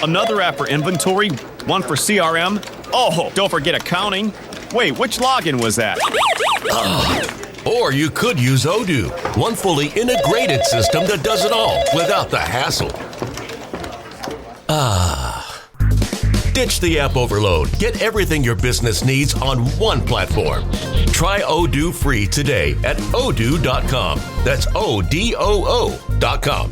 Another app for inventory, one for CRM. Oh, don't forget accounting. Wait, which login was that? Or you could use Odoo, one fully integrated system that does it all without the hassle. Ditch the app overload. Get everything your business needs on one platform. Try Odoo free today at odoo.com. That's ODOO.com.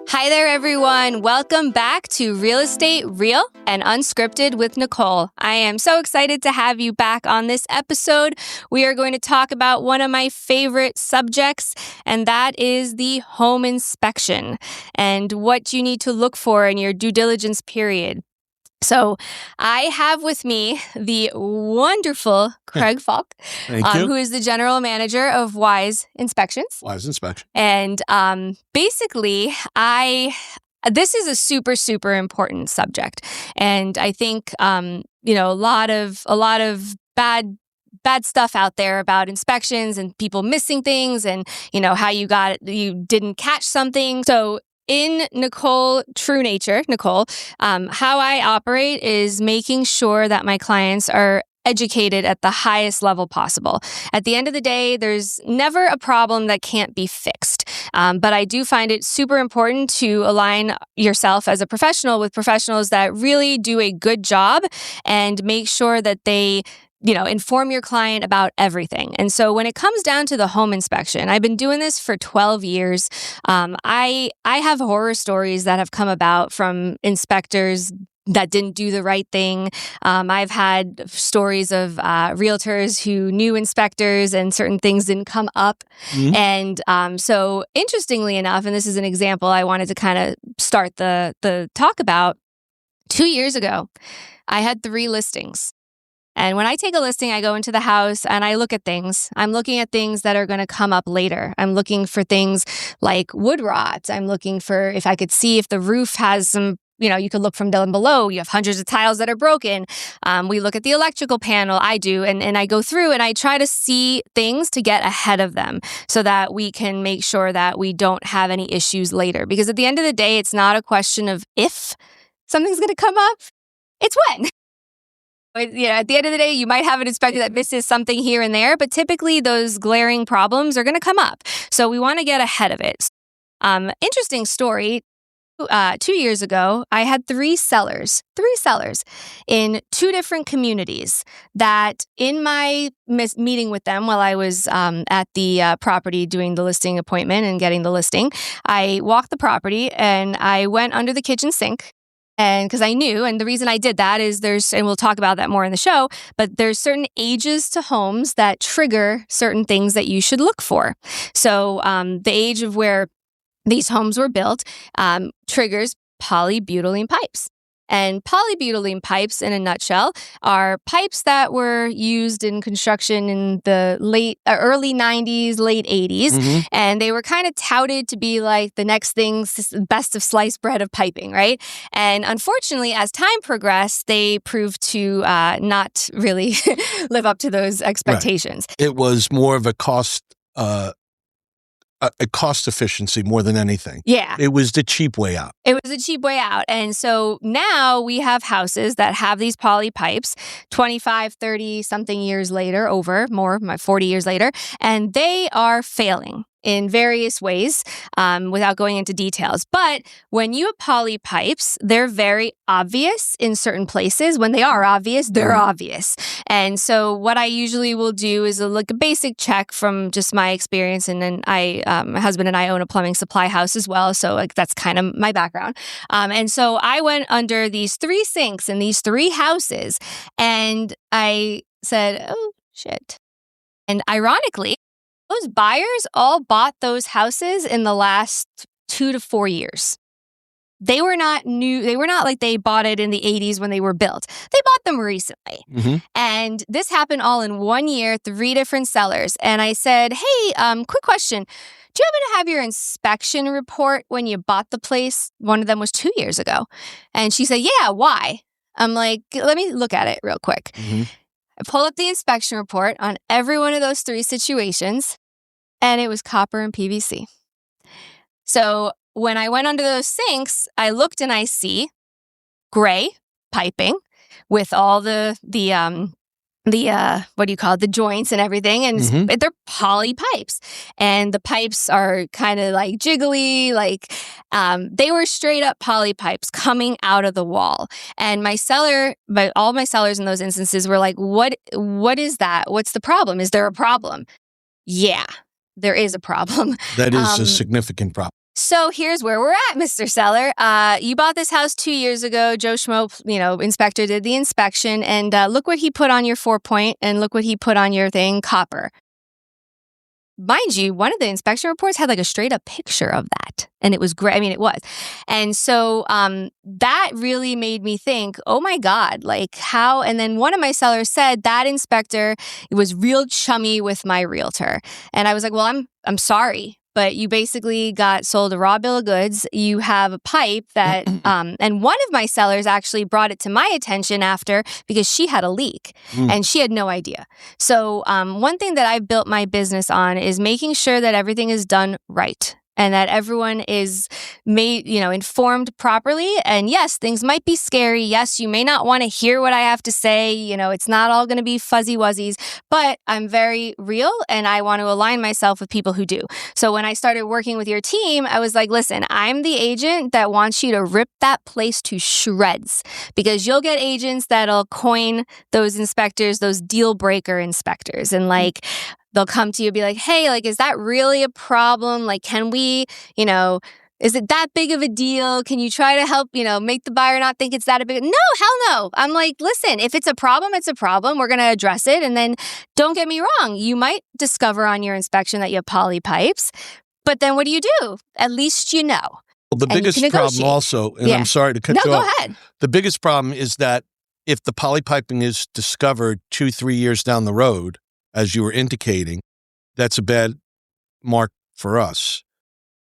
Hi there, everyone. Welcome back to Real Estate Real and Unscripted with Nicole. I am so excited to have you back on this episode. We are going to talk about one of my favorite subjects, and that is the home inspection and what you need to look for in your due diligence period. So I have with me the wonderful Craig Falk, who is the general manager of Wise Inspections. Wise Inspection. And basically, this is a super, super important subject. And I think, a lot of bad stuff out there about inspections and people missing things and, how you didn't catch something. So in Nicole, true nature, Nicole, how I operate is making sure that my clients are educated at the highest level possible. At the end of the day, there's never a problem that can't be fixed. But I do find it super important to align yourself as a professional with professionals that really do a good job and make sure that they inform your client about everything. And so when it comes down to the home inspection, I've been doing this for 12 years. I have horror stories that have come about from inspectors that didn't do the right thing. I've had stories of realtors who knew inspectors and certain things didn't come up. Mm-hmm. And so interestingly enough, and this is an example I wanted to kind of start the talk about, 2 years ago, I had 3 listings. And when I take a listing, I go into the house and I look at things. I'm looking at things that are going to come up later. I'm looking for things like wood rot. I'm looking for if I could see if the roof has some, you could look from down below. You have hundreds of tiles that are broken. We look at the electrical panel. I do. And I go through and I try to see things to get ahead of them so that we can make sure that we don't have any issues later. Because at the end of the day, it's not a question of if something's going to come up. It's when. At the end of the day, you might have an inspector that misses something here and there, but typically those glaring problems are going to come up. So we want to get ahead of it. Interesting story. 2 years ago, I had 3 sellers in 2 different communities that in my meeting with them while I was at the property doing the listing appointment and getting the listing, I walked the property and I went under the kitchen sink. And because I knew, and the reason I did that is and we'll talk about that more in the show, but there's certain ages to homes that trigger certain things that you should look for. So the age of where these homes were built triggers polybutylene pipes. And polybutylene pipes, in a nutshell, are pipes that were used in construction in the early 90s, late 80s. Mm-hmm. And they were kind of touted to be like the next thing, best of sliced bread of piping, right? And unfortunately, as time progressed, they proved to not really live up to those expectations. Right. It was more of a cost efficiency more than anything. Yeah. It was the cheap way out. It was a cheap way out. And so now we have houses that have these poly pipes 25, 30 something years later, 40 years later, and they are failing in various ways without going into details. But when you have poly pipes, they're very obvious in certain places. When they are obvious, they're obvious. And so what I usually will do is a basic check from just my experience. And then my husband and I own a plumbing supply house as well. So that's kind of my background. And so I went under these 3 sinks in these 3 houses and I said, oh, shit. And ironically, those buyers all bought those houses in the last 2 to 4 years. They were not new. They were not like they bought it in the 80s when they were built. They bought them recently. Mm-hmm. And this happened all in 1 year, 3 different sellers. And I said, hey, quick question. Do you happen to have your inspection report when you bought the place? One of them was 2 years ago. And she said, yeah, why? I'm like, let me look at it real quick. Mm-hmm. I pull up the inspection report on every one of those 3 situations, and it was copper and PVC. So when I went under those sinks, I looked and I see gray piping with all the what do you call it? The joints and everything. And they're poly pipes. And the pipes are kind of like jiggly, like they were straight up poly pipes coming out of the wall. And all my sellers in those instances were like, what is that? What's the problem? Is there a problem? Yeah, there is a problem. That is a significant problem. So here's where we're at, Mr. Seller. You bought this house 2 years ago. Joe Schmo, inspector did the inspection, and look what he put on your 4-point, and look what he put on your thing, copper. Mind you, one of the inspection reports had like a straight up picture of that, and it was great. I mean, it was. And so that really made me think, oh my God, like how? And then one of my sellers said that inspector was real chummy with my realtor. And I was like, well, I'm sorry, but you basically got sold a raw bill of goods. You have a pipe that, and one of my sellers actually brought it to my attention after because she had a leak and she had no idea. So one thing that I've built my business on is making sure that everything is done right and that everyone is informed properly. And yes, things might be scary. Yes, you may not want to hear what I have to say. It's not all going to be fuzzy wuzzies, but I'm very real and I want to align myself with people who do. So when I started working with your team, I was like, listen, I'm the agent that wants you to rip that place to shreds because you'll get agents that'll coin those inspectors, those deal breaker inspectors. And they'll come to you and be like, hey, is that really a problem? Can we, is it that big of a deal? Can you try to help, make the buyer not think it's that big? No, hell no. I'm like, listen, if it's a problem, it's a problem. We're going to address it. And then don't get me wrong. You might discover on your inspection that you have poly pipes, but then what do? At least you know. Well, the biggest problem also, and I'm sorry to cut you off. No, go ahead. The biggest problem is that if the poly piping is discovered 2-3 years down the road, as you were indicating, that's a bad mark for us.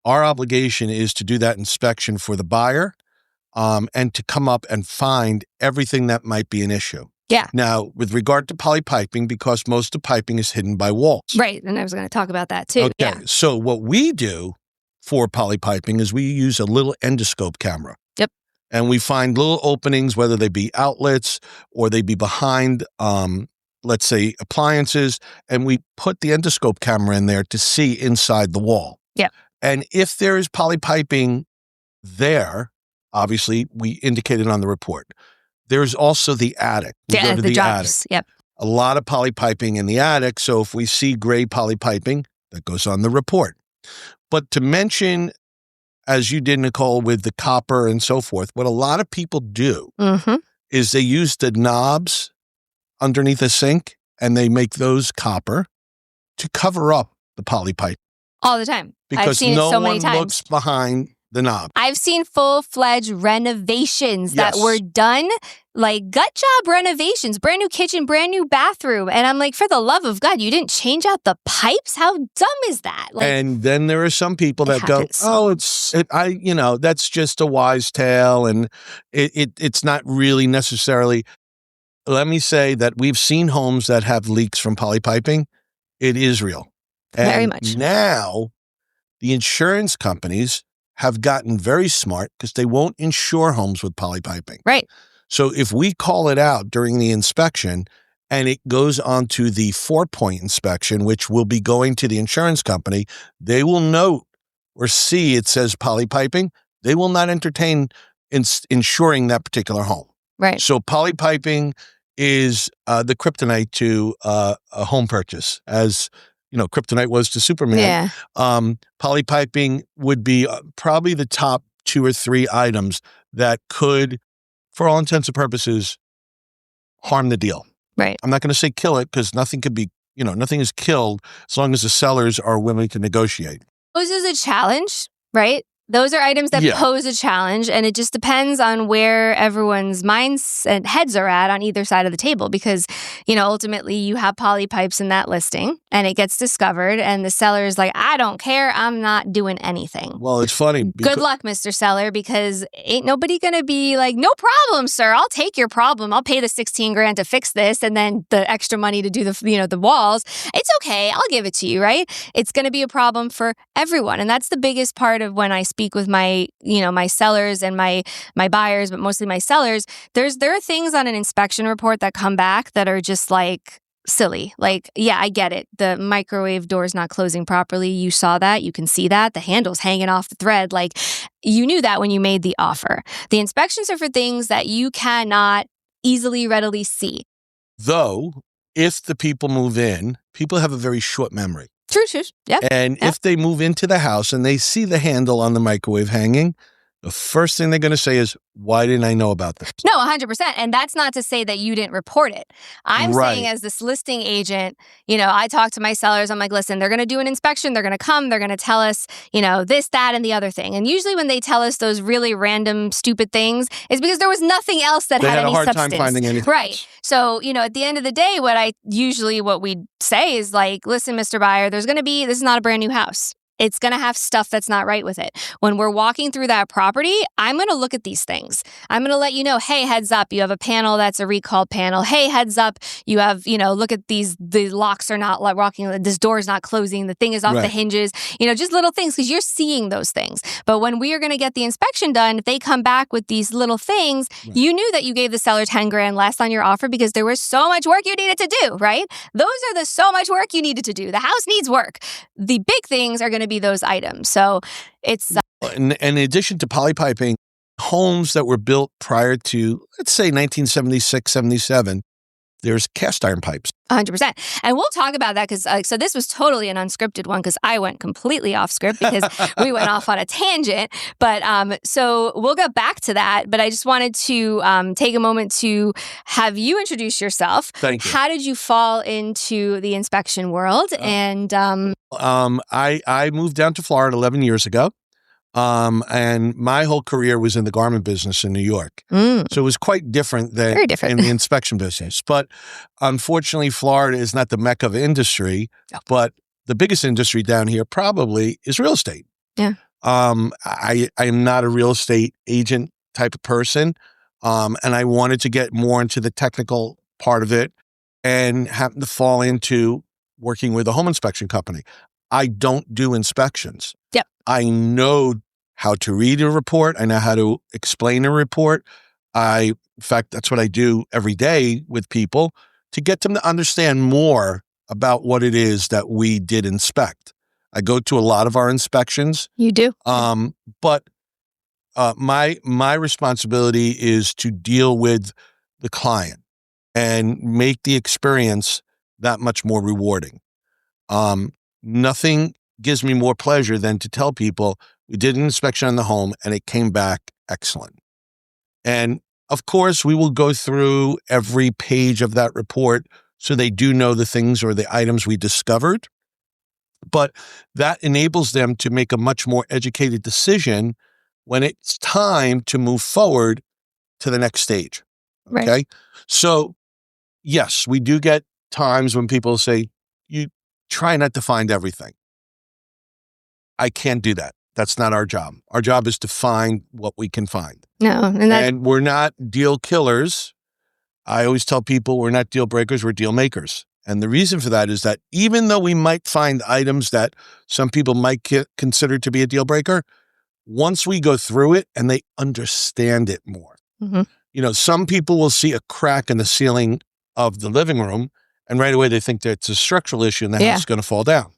Our obligation is to do that inspection for the buyer and to come up and find everything that might be an issue. Yeah. Now, with regard to poly piping, because most of piping is hidden by walls. Right. And I was going to talk about that too. Okay. Yeah. So what we do for poly piping is we use a little endoscope camera. Yep. And we find little openings, whether they be outlets or they be behind let's say appliances, and we put the endoscope camera in there to see inside the wall. Yeah. And if there is poly piping there, obviously we indicated on the report. There's also the attic. We go to the attic. Yep. A lot of poly piping in the attic. So if we see gray poly piping, that goes on the report. But to mention, as you did, Nicole, with the copper and so forth, what a lot of people do is they use the knobs underneath a sink, and they make those copper to cover up the poly pipe. All the time. Because I've seen no it so many one times. looks behind the knob. I've seen full-fledged renovations that were done, like gut job renovations, brand new kitchen, brand new bathroom. And I'm like, for the love of God, you didn't change out the pipes? How dumb is that? And then there are some people that go, that's just a wise tale. And it's not really necessarily. Let me say that we've seen homes that have leaks from poly piping. It is real. And very much. Now, the insurance companies have gotten very smart because they won't insure homes with poly piping. Right. So if we call it out during the inspection and it goes on to the 4-point inspection, which will be going to the insurance company, they will note or see it says poly piping. They will not entertain insuring that particular home. Right. So poly piping is the kryptonite to a home purchase, as kryptonite was to Superman. Yeah. Poly piping would be probably the top 2 or 3 items that could, for all intents and purposes, harm the deal. Right. I'm not going to say kill it because nothing could be, nothing is killed as long as the sellers are willing to negotiate. This is a challenge, right? Those are items that Yeah. pose a challenge, and it just depends on where everyone's minds and heads are at on either side of the table. Because, ultimately you have poly pipes in that listing, and it gets discovered, and the seller is like, I don't care, I'm not doing anything. Well, it's funny. Good luck, Mr. Seller, because ain't nobody gonna be like, no problem, sir. I'll take your problem. I'll pay the $16,000 to fix this, and then the extra money to do the walls. It's okay. I'll give it to you, right? It's gonna be a problem for everyone, and that's the biggest part of when I speak with my sellers and my buyers, but mostly my sellers. There are things on an inspection report that come back that are just like silly. Like, yeah, I get it. The microwave door's not closing properly. You saw that. You can see that. The handle's hanging off the thread. Like, you knew that when you made the offer. The inspections are for things that you cannot readily see. Though, if the people move in, people have a very short memory. True. Yeah. And if they move into the house and they see the handle on the microwave hanging, the first thing they're going to say is, why didn't I know about this? No, 100%. And that's not to say that you didn't report it. I'm Right. saying as this listing agent, I talk to my sellers. I'm like, listen, they're going to do an inspection. They're going to come. They're going to tell us, this, that, and the other thing. And usually when they tell us those really random, stupid things, is because there was nothing else that They had had a any hard substance. time finding anything. Right. So, at the end of the day, what we say is like, listen, Mr. Buyer, this is not a brand new house. It's going to have stuff that's not right with it. When we're walking through that property, I'm going to look at these things. I'm going to let you know, hey, heads up, you have a panel that's a recalled panel. Hey, heads up, you have, look at these, the locks are not rocking, this door is not closing, the thing is off the hinges, just little things, because you're seeing those things. But when we are going to get the inspection done, if they come back with these little things, you knew that you gave the seller $10,000 less on your offer because there was so much work you needed to do, right? Those are the so much work you needed to do. The house needs work. The big things are going to be those items. So it's And in addition to polypiping, homes that were built prior to, let's say, 1976, 77, there's cast iron pipes. 100%. And we'll talk about that because, so this was totally an unscripted one because I went completely off script because we went off on a tangent. But so we'll get back to that. But I just wanted to take a moment to have you introduce yourself. Thank you. How did you fall into the inspection world? And I moved down to Florida 11 years ago. And my whole career was in the garment business in New York. So it was quite different than Very different. in the inspection business. But unfortunately, Florida is not the mecca of industry, but the biggest industry down here probably is real estate. Yeah. I am not a real estate agent type of person. And I wanted to get more into the technical part of it and happened to fall into working with a home inspection company. I don't do inspections. Yep. I know how to read a report. I know how to explain a report. In fact, that's what I do every day with people to get them to understand more about what it is that we did inspect. I go to a lot of our inspections. You do. But my responsibility is to deal with the client and make the experience that much more rewarding. Nothing gives me more pleasure than to tell people we did an inspection on the home and it came back excellent. And of course, we will go through every page of that report so they do know the things or the items we discovered. But that enables them to make a much more educated decision when it's time to move forward to the next stage. Okay. Right. So yes, we do get times when people say, you try not to find everything. I can't do that. That's not our job. Our job is to find what we can find. No. And we're not deal killers. I always tell people we're not deal breakers, we're deal makers. And the reason for that is that even though we might find items that some people might consider to be a deal breaker, once we go through it and they understand it more. Mm-hmm. Some people will see a crack in the ceiling of the living room and right away they think that it's a structural issue and the house is going to fall down.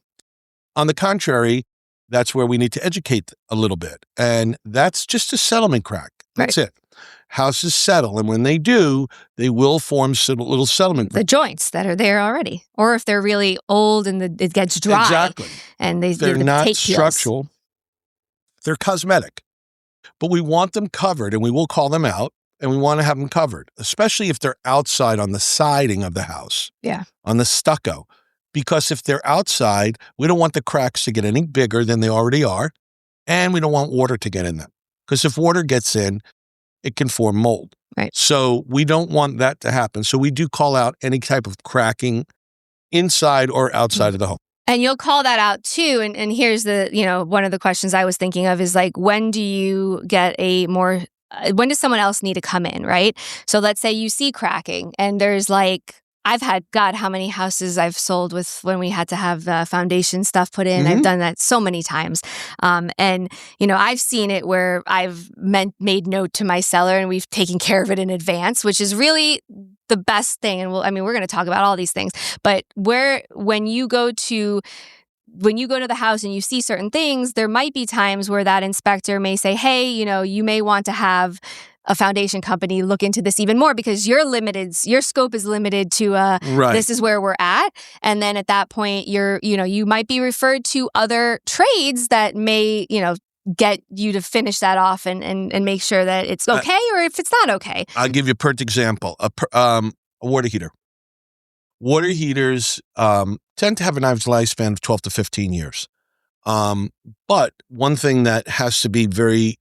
On the contrary, that's where we need to educate a little bit. And that's just a settlement crack. That's it. Houses settle. And when they do, they will form little settlement cracks. The joints that are there already. Or if they're really old and it gets dry. Exactly. And they're not structural. They're cosmetic. But we want them covered and we will call them out and we want to have them covered, especially if they're outside on the siding of the house. Yeah. On the stucco. Because if they're outside, we don't want the cracks to get any bigger than they already are. and we don't want water to get in them. Because if water gets in, it can form mold. Right. So we don't want that to happen. So we do call out any type of cracking inside or outside of the home. And you'll call that out too. And here's the, one of the questions I was thinking of is like, when do you get when does someone else need to come in, right? So let's say you see cracking and there's like, I've had, God, how many houses I've sold with when we had to have foundation stuff put in. I've done that so many times. And, I've seen it where I've made note to my seller and we've taken care of it in advance, which is really the best thing. And we're going to talk about all these things, but when you go to the house and you see certain things, there might be times where that inspector may say, hey, you may want to have a foundation company look into this even more because your scope is limited to right. This is where we're at. And then at that point, you might be referred to other trades that may, get you to finish that off and make sure that it's okay or if it's not okay. I'll give you a perfect example. A water heater. Water heaters tend to have an average lifespan of 12 to 15 years. But one thing that has to be very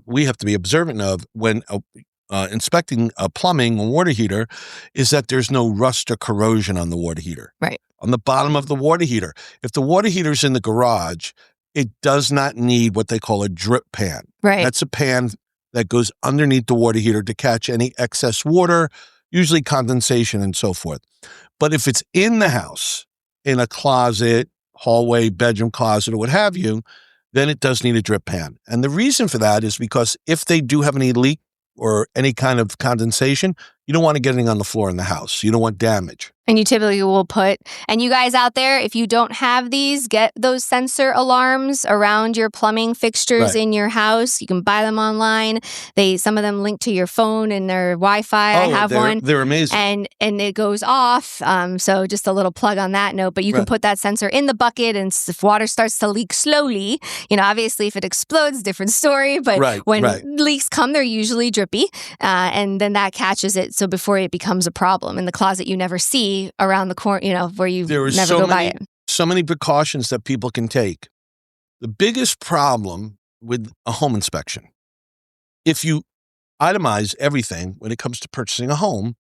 we have to be observant of when inspecting a plumbing or water heater is that there's no rust or corrosion on the water heater. Right. On the bottom of the water heater. If the water heater's in the garage, it does not need what they call a drip pan. Right. That's a pan that goes underneath the water heater to catch any excess water, usually condensation and so forth. But if it's in the house, in a closet, hallway, bedroom closet, or what have you, then it does need a drip pan. And the reason for that is because if they do have any leak or any kind of condensation, you don't want to get anything on the floor in the house. You don't want damage. And you typically will and you guys out there, if you don't have these, get those sensor alarms around your plumbing fixtures in your house. You can buy them online. Some of them link to your phone and their Wi-Fi. I have one. They're amazing. And it goes off. So just a little plug on that note, but you can put that sensor in the bucket and if water starts to leak slowly, obviously if it explodes, different story. But when leaks come, they're usually drippy. And then that catches it. So before it becomes a problem in the closet, you never see around the corner, where you never go by it. So many precautions that people can take. The biggest problem with a home inspection, if you itemize everything when it comes to purchasing a home,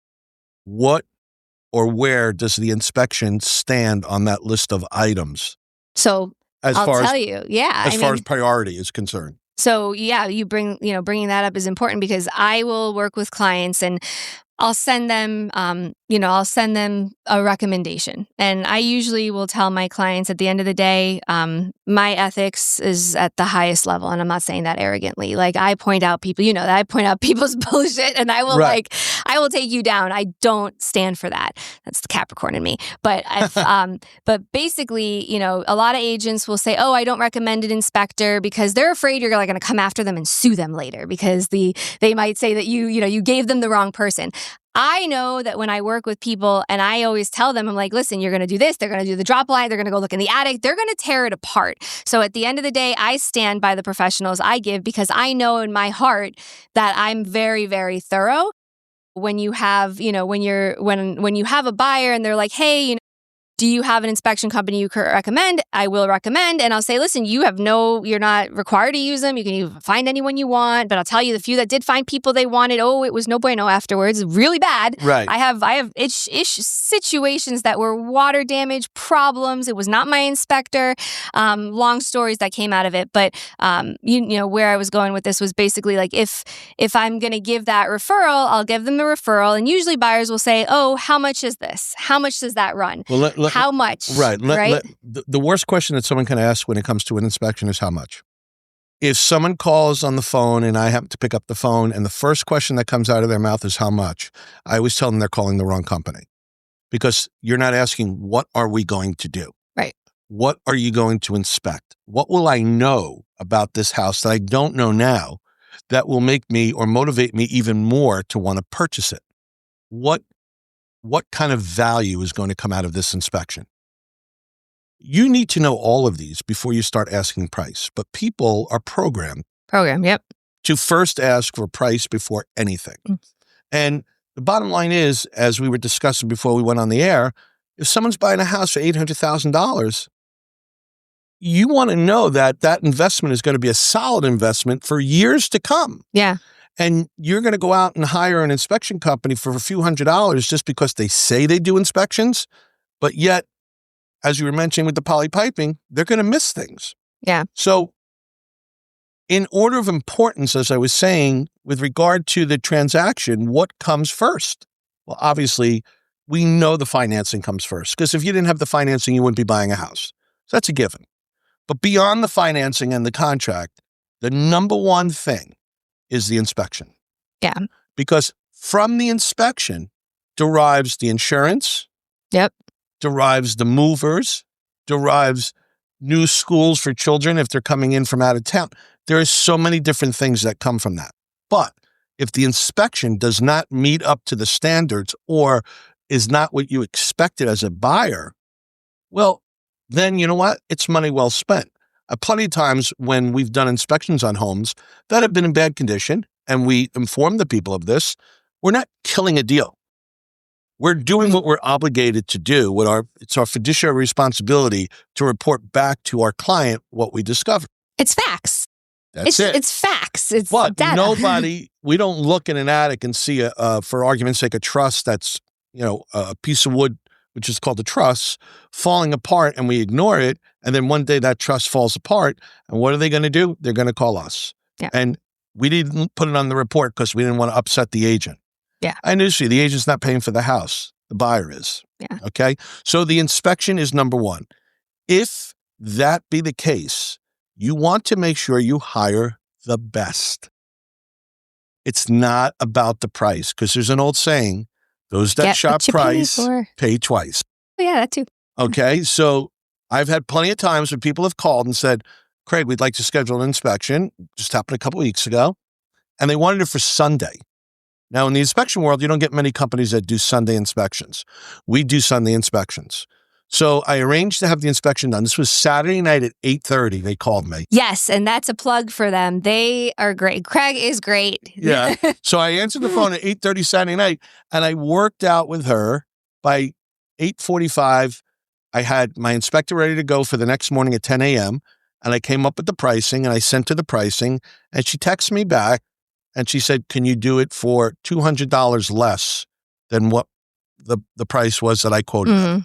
what or where does the inspection stand on that list of items? So As far as priority is concerned. So you bringing that up is important because I will work with clients and I'll send them, a recommendation. And I usually will tell my clients at the end of the day, my ethics is at the highest level. And I'm not saying that arrogantly. Like I point out people, that I point out people's bullshit and I will I will take you down. I don't stand for that. That's the Capricorn in me. But but basically, a lot of agents will say, oh, I don't recommend an inspector because they're afraid you're going to come after them and sue them later because they might say that you gave them the wrong person. I know that when I work with people and I always tell them, I'm like, listen, you're going to do this. They're going to do the drop line. They're going to go look in the attic. They're going to tear it apart. So at the end of the day, I stand by the professionals I give because I know in my heart that I'm very, very thorough. When you have, when you have a buyer and they're like, hey, do you have an inspection company you could recommend? I will recommend. And I'll say, listen, you're not required to use them. You can find anyone you want. But I'll tell you the few that did find people they wanted, it was no bueno afterwards. Really bad. Right. I have situations that were water damage problems. It was not my inspector. Long stories that came out of it. But, where I was going with this was basically like, if I'm going to give that referral, I'll give them the referral. And usually buyers will say, oh, how much is this? How much does that run? Well, how much? Right. The worst question that someone can ask when it comes to an inspection is how much. If someone calls on the phone and I happen to pick up the phone and the first question that comes out of their mouth is how much, I always tell them they're calling the wrong company because you're not asking, what are we going to do? Right. What are you going to inspect? What will I know about this house that I don't know now that will make me or motivate me even more to want to purchase it? What kind of value is going to come out of this inspection? You need to know all of these before you start asking price, but people are programmed. Yep. To first ask for price before anything. And the bottom line is, as we were discussing before we went on the air, if someone's buying a house for $800,000, you want to know that that investment is going to be a solid investment for years to come. Yeah. And you're going to go out and hire an inspection company for a few $100s just because they say they do inspections, but yet, as you were mentioning with the poly piping, they're going to miss things. Yeah. So in order of importance, as I was saying, with regard to the transaction, what comes first? Well, obviously, we know the financing comes first, because if you didn't have the financing, you wouldn't be buying a house. So that's a given. But beyond the financing and the contract, the number one thing is the inspection. Yeah. Because from the inspection derives the insurance, Yep. derives the movers, derives new schools for children if they're coming in from out of town. There are so many different things that come from that. But if the inspection does not meet up to the standards or is not what you expected as a buyer, well, then you know what? It's money well spent. Plenty of times when we've done inspections on homes that have been in bad condition, and we inform the people of this, we're not killing a deal. We're doing what we're obligated to do. It's our fiduciary responsibility to report back to our client what we discover. It's facts. That's it. It's facts. It's But data. we don't look in an attic and see for argument's sake, a truss that's, a piece of wood, which is called a truss, falling apart, and we ignore it. And then one day that truss falls apart. And what are they going to do? They're going to call us. Yeah. And we didn't put it on the report because we didn't want to upset the agent. Yeah. I knew the agent's not paying for the house. The buyer is. Yeah. Okay. So the inspection is number one. If that be the case, you want to make sure you hire the best. It's not about the price, because there's an old saying, those that shop price pay twice. Oh, yeah, that too. Okay. So I've had plenty of times when people have called and said, Craig, we'd like to schedule an inspection. Just happened a couple of weeks ago. And they wanted it for Sunday. Now, in the inspection world, you don't get many companies that do Sunday inspections. We do Sunday inspections. So I arranged to have the inspection done. This was Saturday night at 8:30. They called me. Yes, and that's a plug for them. They are great. Craig is great. Yeah. So I answered the phone at 8:30 Saturday night, and I worked out with her. By 8:45, I had my inspector ready to go for the next morning at 10 a.m., and I came up with the pricing, and I sent her the pricing, and she texted me back, and she said, can you do it for $200 less than what the price was that I quoted her?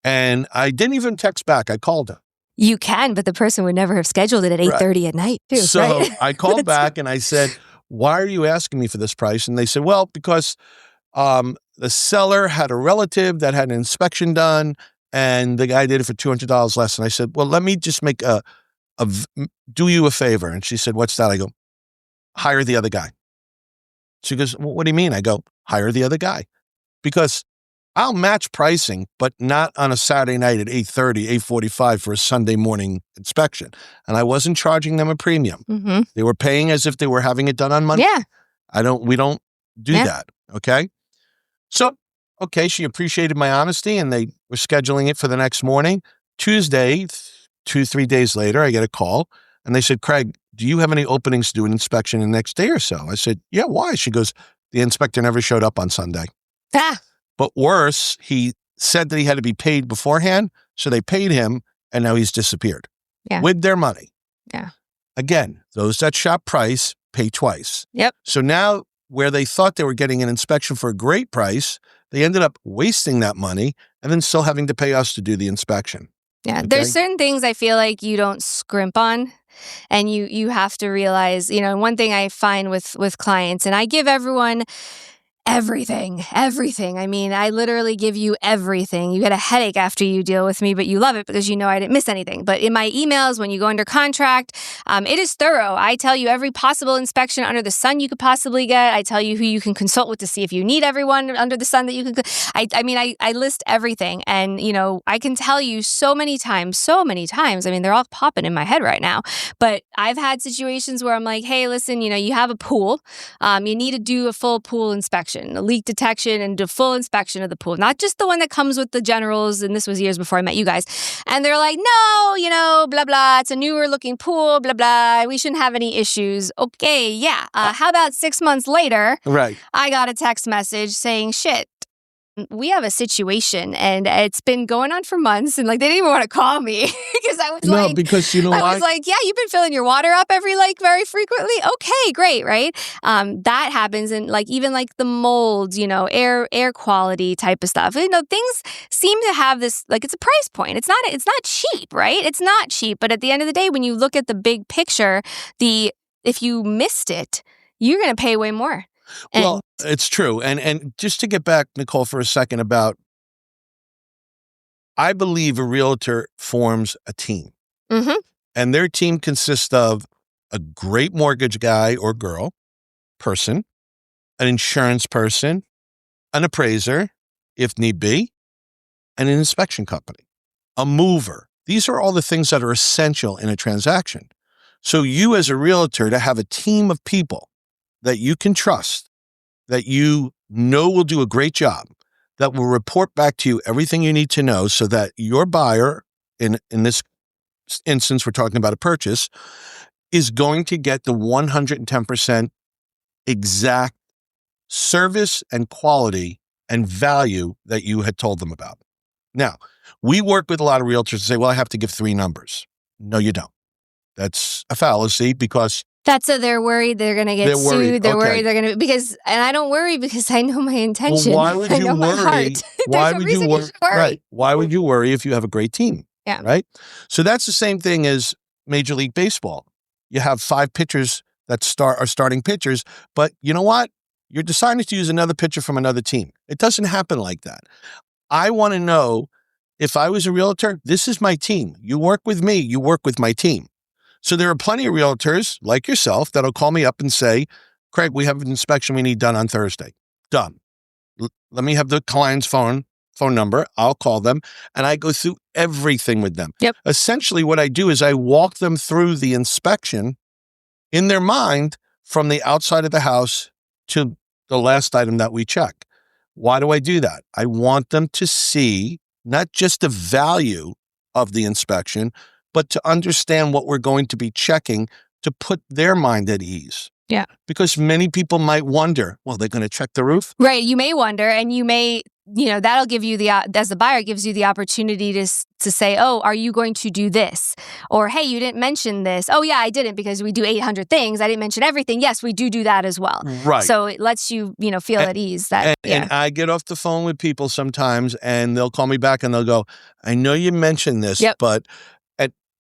And I didn't even text back. I called her. You can, but the person would never have scheduled it at 8:30 at night, too. So right? I called back and I said, why are you asking me for this price? And they said, well, because the seller had a relative that had an inspection done, and the guy did it for $200 less. And I said, well, let me just do you a favor. And she said, what's that? I go, hire the other guy. She goes, well, what do you mean? I go, hire the other guy. Because I'll match pricing, but not on a Saturday night at 8:30, 8:45 for a Sunday morning inspection. And I wasn't charging them a premium. Mm-hmm. They were paying as if they were having it done on Monday. Yeah. We don't do that. Okay. So, she appreciated my honesty, and they were scheduling it for the next morning. Tuesday, 2-3 days later, I get a call, and they said, Craig, do you have any openings to do an inspection the next day or so? I said, yeah, why? She goes, the inspector never showed up on Sunday. But worse, he said that he had to be paid beforehand, so they paid him, and now he's disappeared with their money. Yeah. Again, those that shop price pay twice. Yep. So now, where they thought they were getting an inspection for a great price, they ended up wasting that money and then still having to pay us to do the inspection. Yeah. Okay? There's certain things I feel like you don't scrimp on. And you have to realize, one thing I find with clients, and I give everyone everything. I mean, I literally give you everything. You get a headache after you deal with me, but you love it because you know I didn't miss anything. But in my emails, when you go under contract, it is thorough. I tell you every possible inspection under the sun you could possibly get. I tell you who you can consult with to see if you need everyone under the sun that you can. I list everything. And, I can tell you so many times. I mean, they're all popping in my head right now. But I've had situations where I'm like, hey, listen, you have a pool. You need to do a full pool inspection. A leak detection, and do full inspection of the pool. Not just the one that comes with the generals, and this was years before I met you guys. And they're like, no, blah, blah. It's a newer looking pool, blah, blah. We shouldn't have any issues. Okay, yeah. How about 6 months later, right? I got a text message saying, shit, we have a situation and it's been going on for months and like they didn't even want to call me because I was No, because you know I why? was like, yeah, you've been filling your water up very frequently. Okay, great, right? That happens, and like even like the mold, air quality type of stuff. Things seem to have this like it's a price point. It's not cheap, right? It's not cheap, but at the end of the day, when you look at the big picture, if you missed it, you're going to pay way more. Well, it's true. And just to get back, Nicole, for a second about, I believe a realtor forms a team. Mm-hmm. And their team consists of a great mortgage guy or girl, person, an insurance person, an appraiser, if need be, and an inspection company, a mover. These are all the things that are essential in a transaction. So you as a realtor, to have a team of people that you can trust, that you know will do a great job, that will report back to you everything you need to know so that your buyer, in this instance, we're talking about a purchase, is going to get the 110% exact service and quality and value that you had told them about. Now, we work with a lot of realtors who say, well, I have to give 3 numbers. No, you don't. That's a fallacy because they're worried they're going to get sued. They're worried they're going to, and I don't worry because I know my intention. Well, why would you worry? Why would you worry? Right. Why would you worry if you have a great team? Yeah. Right. So that's the same thing as Major League Baseball. You have 5 pitchers that are starting pitchers, but you know what? You're deciding to use another pitcher from another team. It doesn't happen like that. I want to know, if I was a realtor, this is my team. You work with me, you work with my team. So there are plenty of realtors like yourself that'll call me up and say, Craig, we have an inspection we need done on Thursday. Done. Let me have the client's phone number. I'll call them and I go through everything with them. Yep. Essentially what I do is I walk them through the inspection in their mind from the outside of the house to the last item that we check. Why do I do that? I want them to see not just the value of the inspection, but to understand what we're going to be checking to put their mind at ease. Yeah. Because many people might wonder, well, they're going to check the roof? Right. You may wonder, and you may, that'll give you as the buyer, gives you the opportunity to say, oh, are you going to do this? Or, hey, you didn't mention this. Oh, yeah, I didn't because we do 800 things. I didn't mention everything. Yes, we do that as well. Right. So it lets you, feel at ease. And I get off the phone with people sometimes and they'll call me back and they'll go, I know you mentioned this, but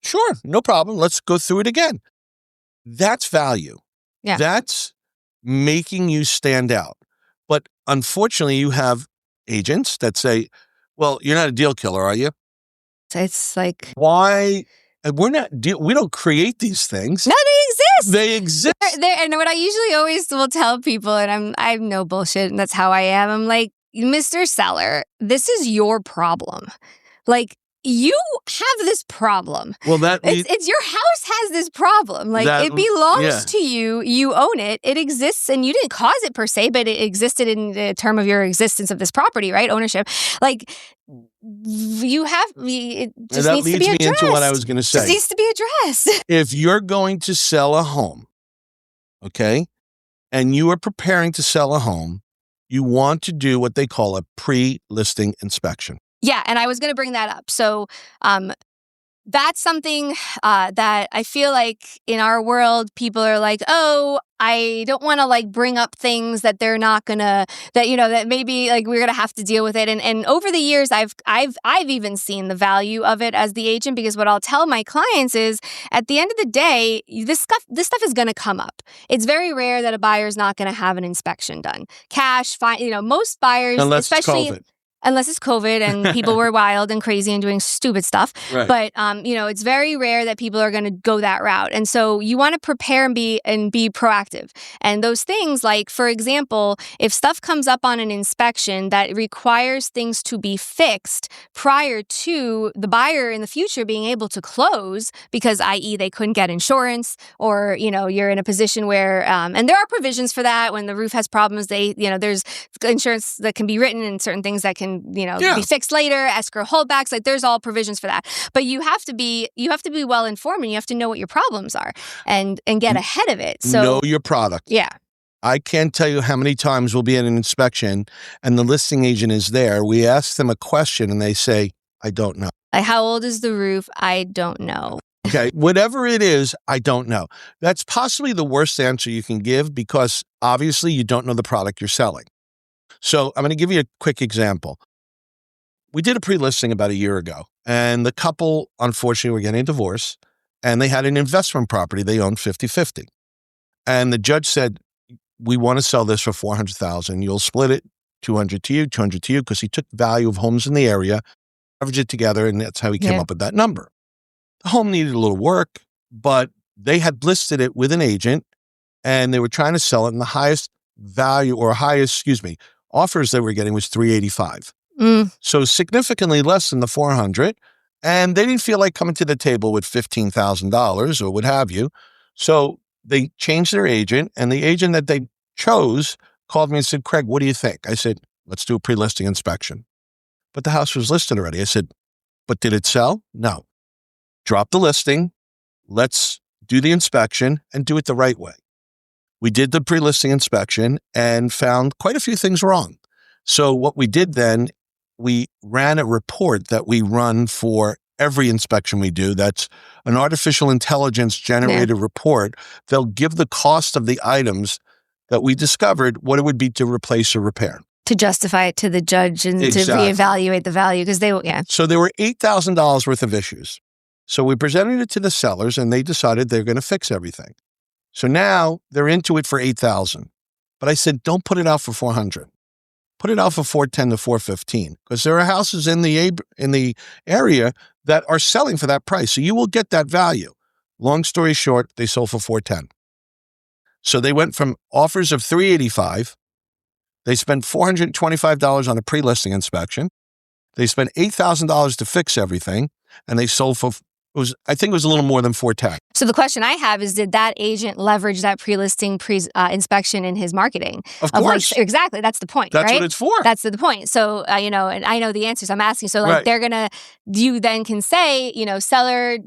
sure, no problem. Let's go through it again. That's value. Yeah. That's making you stand out. But unfortunately, you have agents that say, well, you're not a deal killer, are you? It's like, why? We don't create these things. No, they exist. They exist. And what I usually always will tell people, and I'm no bullshit, and that's how I am. I'm like, Mr. Seller, this is your problem. Like, you have this problem. Well, it's your house has this problem. Like, it belongs to you. You own it. It exists, and you didn't cause it per se, but it existed in the term of your existence of this property, right? Ownership. Like, you have. It just needs to be addressed. That leads me into what I was going to say. It just needs to be addressed. If you're going to sell a home, okay, and you are preparing to sell a home, you want to do what they call a pre-listing inspection. Yeah, and I was going to bring that up. So that's something that I feel like in our world, people are like, oh, I don't want to like bring up things that they're not going to, that maybe like we're going to have to deal with it. And over the years, I've even seen the value of it as the agent, because what I'll tell my clients is at the end of the day, this stuff is going to come up. It's very rare that a buyer is not going to have an inspection done. Cash, fine, most buyers, unless especially it's COVID. Unless it's COVID and people were wild and crazy and doing stupid stuff. Right. But, it's very rare that people are going to go that route. And so you want to prepare and be proactive. And those things, like, for example, if stuff comes up on an inspection that requires things to be fixed prior to the buyer in the future being able to close, because i.e. they couldn't get insurance, or, you're in a position where, and there are provisions for that when the roof has problems, there's insurance that can be written and certain things that can be fixed later, escrow holdbacks, like there's all provisions for that. But you have to be well informed, and you have to know what your problems are and get ahead of it. So know your product. Yeah. I can't tell you how many times we'll be at an inspection and the listing agent is there. We ask them a question and they say, I don't know. Like, how old is the roof? I don't know. Okay, whatever it is, I don't know. That's possibly the worst answer you can give because obviously you don't know the product you're selling. So I'm going to give you a quick example. We did a pre-listing about a year ago, and the couple, unfortunately, were getting a divorce, and they had an investment property they owned 50-50. And the judge said, we want to sell this for $400,000. You'll split it, 200 to you, 200 to you, because he took the value of homes in the area, averaged it together, and that's how he came up with that number. The home needed a little work, but they had listed it with an agent, and they were trying to sell it, and the highest value or offers they were getting was $385. So significantly less than the $400, and they didn't feel like coming to the table with $15,000 or what have you. So they changed their agent, and the agent that they chose called me and said, Craig, what do you think? I said, let's do a pre-listing inspection. But the house was listed already. I said, but did it sell? No. Drop the listing. Let's do the inspection and do it the right way. We did the pre-listing inspection and found quite a few things wrong. So what we did then, we ran a report that we run for every inspection we do. That's an artificial intelligence generated report. They'll give the cost of the items that we discovered, what it would be to replace or repair. To justify it to the judge and to reevaluate the value because So there were $8,000 worth of issues. So we presented it to the sellers and they decided they're going to fix everything. So now they're into it for $8,000. But I said, don't put it out for $400. Put it out for $410 to $415 because there are houses in the area that are selling for that price. So you will get that value. Long story short, they sold for $410. So they went from offers of $385. They spent $425 on a pre-listing inspection. They spent $8,000 to fix everything, and they sold for I think it was a little more than $410. So the question I have is, did that agent leverage that pre-listing inspection in his marketing? Of course. Exactly. That's the point, That's right? what it's for. That's the point. So, and I know the answers I'm asking. So they're going to, you then can say, seller,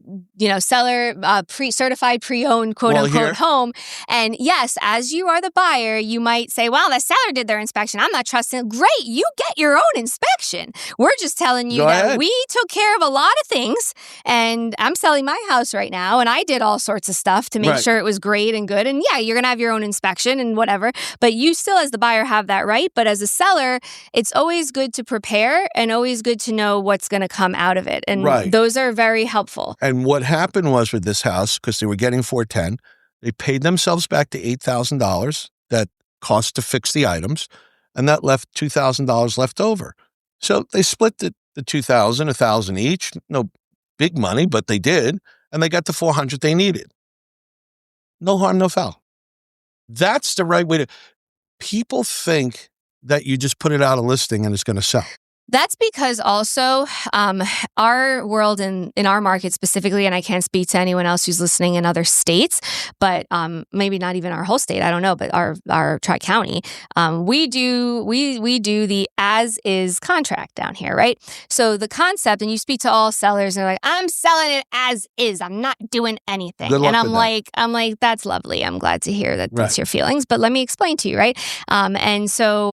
certified pre-owned, quote unquote, home. And yes, as you are the buyer, you might say, well, the seller did their inspection. I'm not trusting. Great. You get your own inspection. We're just telling you that we took care of a lot of things, and I'm selling my house right now, and I did all sorts of stuff to make sure it was great and good. And yeah, you're going to have your own inspection and whatever, but you still as the buyer have that right. But as a seller, it's always good to prepare and always good to know what's going to come out of it. And those are very helpful. And what happened was with this house, because they were getting $410, they paid themselves back to $8,000 that cost to fix the items, and that left $2,000 left over. So they split the $2,000, $1,000 each. No big money, but they did, and they got the $400 they needed. No harm, no foul. That's the right way to. People think that you just put it out a listing and it's going to sell. That's because also our world in our market specifically, and I can't speak to anyone else who's listening in other states, but maybe not even our whole state, I don't know, but our Tri-County, we do the as-is contract down here, right? So the concept, and you speak to all sellers, and they're like, I'm selling it as is. I'm not doing anything. And I'm like, that's lovely. I'm glad to hear that that's your feelings, but let me explain to you, right? And so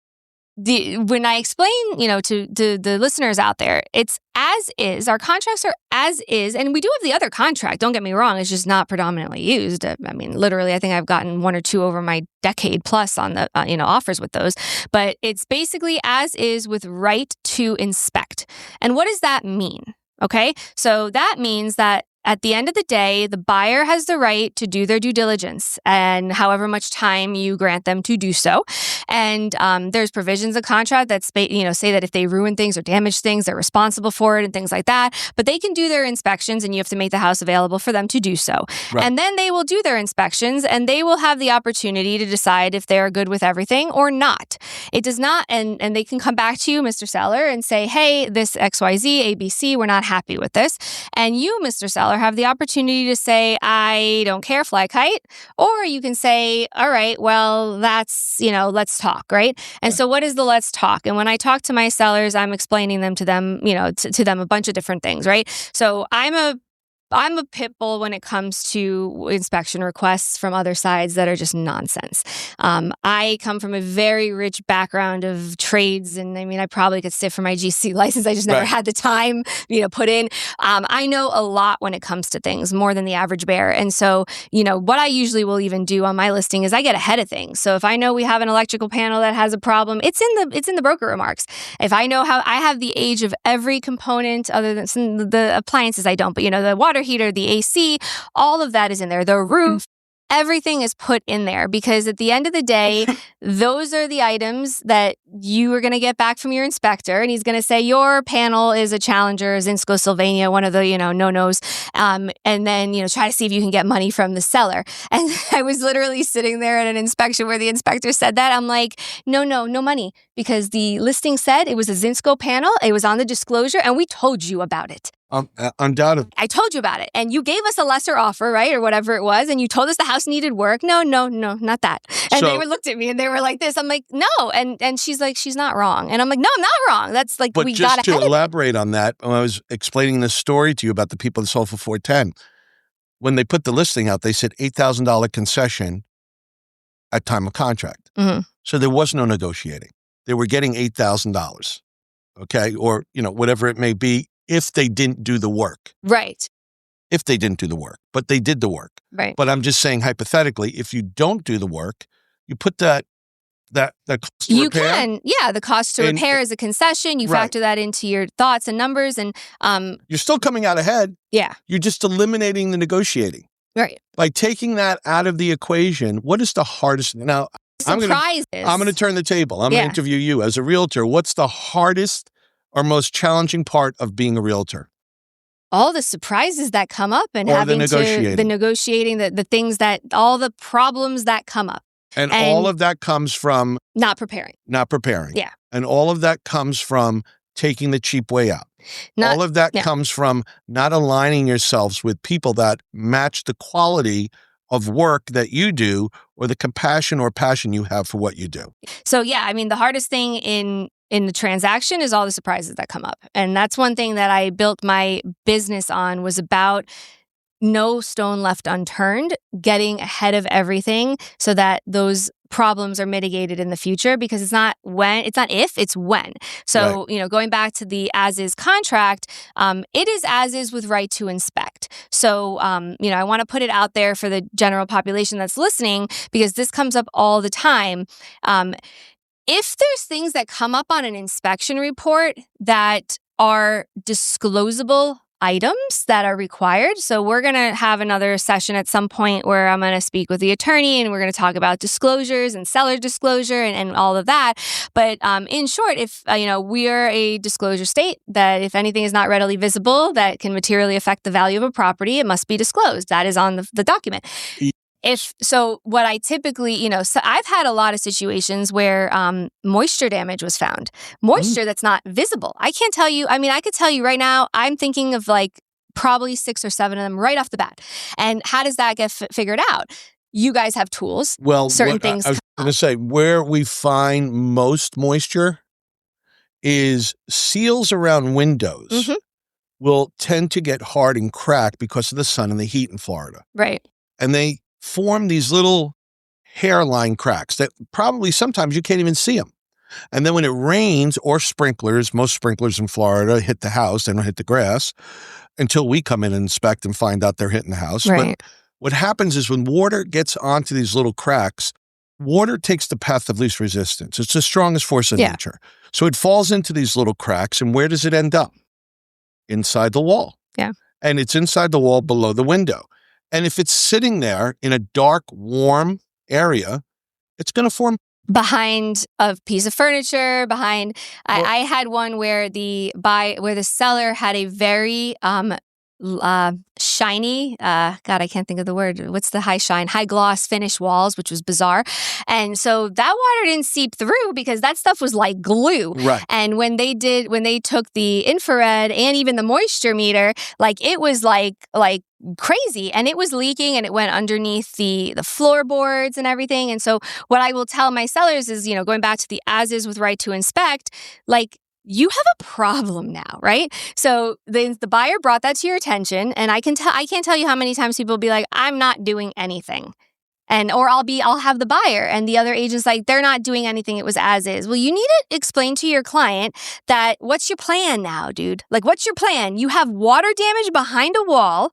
when I explain, to the listeners out there, it's as is. Our contracts are as is, and we do have the other contract. Don't get me wrong; it's just not predominantly used. I mean, literally, I think I've gotten one or two over my decade plus on the offers with those. But it's basically as is with right to inspect. And what does that mean? Okay, so that means that at the end of the day, the buyer has the right to do their due diligence and however much time you grant them to do so. And there's provisions of contract that say that if they ruin things or damage things, they're responsible for it and things like that. But they can do their inspections, and you have to make the house available for them to do so. Right. And then they will do their inspections, and they will have the opportunity to decide if they're good with everything or not. It does not, and they can come back to you, Mr. Seller, and say, hey, this XYZ, ABC, we're not happy with this. And you, Mr. Seller, have the opportunity to say, I don't care, fly kite. Or you can say, all right, well, that's, let's talk, right? And so what is the let's talk? And when I talk to my sellers, I'm explaining them to them, to them a bunch of different things, right? So I'm a I'm a pit bull when it comes to inspection requests from other sides that are just nonsense. I come from a very rich background of trades, and I mean, I probably could sit for my GC license. I just never had the time, put in. I know a lot when it comes to things, more than the average bear. And so, what I usually will even do on my listing is I get ahead of things. So if I know we have an electrical panel that has a problem, it's in the broker remarks. If I know how I have the age of every component other than the appliances, I don't, but the water heater, the AC, all of that is in there. The roof, everything is put in there because at the end of the day, those are the items that you are going to get back from your inspector. And he's going to say, your panel is a Challenger, Zinsco, Sylvania, one of the, no-nos. And then, try to see if you can get money from the seller. And I was literally sitting there at an inspection where the inspector said that. I'm like, no money. Because the listing said it was a Zinsco panel. It was on the disclosure and we told you about it. Undoubtedly. I told you about it. And you gave us a lesser offer, right? Or whatever it was. And you told us the house needed work. No, not that. And they looked at me and they were like this. I'm like, no. And she's like, she's not wrong. And I'm like, no, I'm not wrong. That's like, but we got just to elaborate on that, when I was explaining this story to you about the people that sold for $410, when they put the listing out, they said $8,000 concession at time of contract. Mm-hmm. So there was no negotiating. They were getting $8,000. Okay. Or, whatever it may be, if they didn't do the work. Right. If they didn't do the work, but they did the work. Right. But I'm just saying hypothetically, if you don't do the work, you put that cost to you repair. can. Yeah. The cost to repair is a concession. You factor that into your thoughts and numbers and you're still coming out ahead. Yeah. You're just eliminating the negotiating. Right. By taking that out of the equation, what is the hardest? Now, I'm going to turn the table. I'm going to interview you as a realtor. What's the hardest or most challenging part of being a realtor? All the surprises that come up and having the negotiating, the things all the problems that come up. And all of that comes from not preparing. Yeah. And all of that comes from taking the cheap way out. All of that comes from not aligning yourselves with people that match the quality of work that you do or the compassion or passion you have for what you do. So the hardest thing in the transaction is all the surprises that come up. And that's one thing that I built my business on, was about no stone left unturned, getting ahead of everything so that those problems are mitigated in the future, because it's not if, it's when. So, going back to the as-is contract, it is as-is with right to inspect. So, I want to put it out there for the general population that's listening, because this comes up all the time. If there's things that come up on an inspection report that are disclosable items that are required. So we're going to have another session at some point where I'm going to speak with the attorney and we're going to talk about disclosures and seller disclosure and all of that. But in short, if, we are a disclosure state, that if anything is not readily visible that can materially affect the value of a property, it must be disclosed. That is on the document. What I typically, so I've had a lot of situations where moisture damage was found. Moisture that's not visible. I can't tell you. I mean, I could tell you right now, I'm thinking of like probably 6 or 7 of them right off the bat. And how does that get figured out? You guys have tools. Well, certain things. I was going to say, where we find most moisture is seals around windows will tend to get hard and crack because of the sun and the heat in Florida. Right. And they form these little hairline cracks that probably sometimes you can't even see them. And then when it rains or sprinklers, most sprinklers in Florida hit the house, they don't hit the grass until we come in and inspect and find out they're hitting the house. Right. But what happens is when water gets onto these little cracks, water takes the path of least resistance. It's the strongest force of nature. So it falls into these little cracks, and where does it end up? Inside the wall. Yeah. And it's inside the wall below the window. And if it's sitting there in a dark, warm area, it's going to form behind a piece of furniture. I had one where the seller had a very shiny, God, I can't think of the word. What's the high gloss finish walls, which was bizarre. And so that water didn't seep through because that stuff was like glue. Right. And when they took the infrared and even the moisture meter, like it was like crazy, and it was leaking, and it went underneath the floorboards and everything. And so what I will tell my sellers is, going back to the as is with right to inspect, like, you have a problem now, right? So the buyer brought that to your attention, and I can't tell you how many times people will be like, I'm not doing anything. Or I'll have the buyer and the other agent's like, they're not doing anything. It was as is. Well, you need to explain to your client that what's your plan now, dude? Like, what's your plan? You have water damage behind a wall.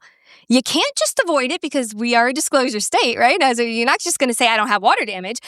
You can't just avoid it because we are a disclosure state, right? So you're not just going to say, I don't have water damage.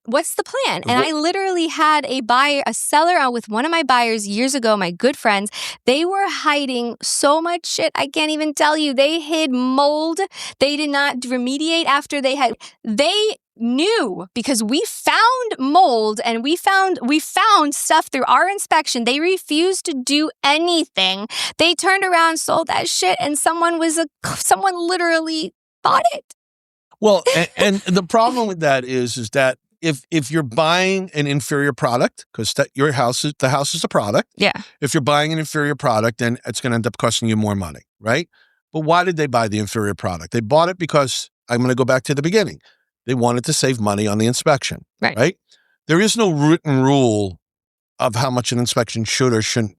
What's the plan? And I literally had a seller with one of my buyers years ago, my good friends. They were hiding so much shit. I can't even tell you. They hid mold. They did not remediate after they knew because we found mold and we found stuff through our inspection. They refused to do anything. They turned around, sold that shit, and someone literally bought it. Well, and the problem with that is that if you're buying an inferior product, because the house is a product. Yeah. If you're buying an inferior product, then it's going to end up costing you more money, right? But why did they buy the inferior product? They bought it because I'm going to go back to the beginning. They wanted to save money on the inspection, right? There is no written rule of how much an inspection should or shouldn't.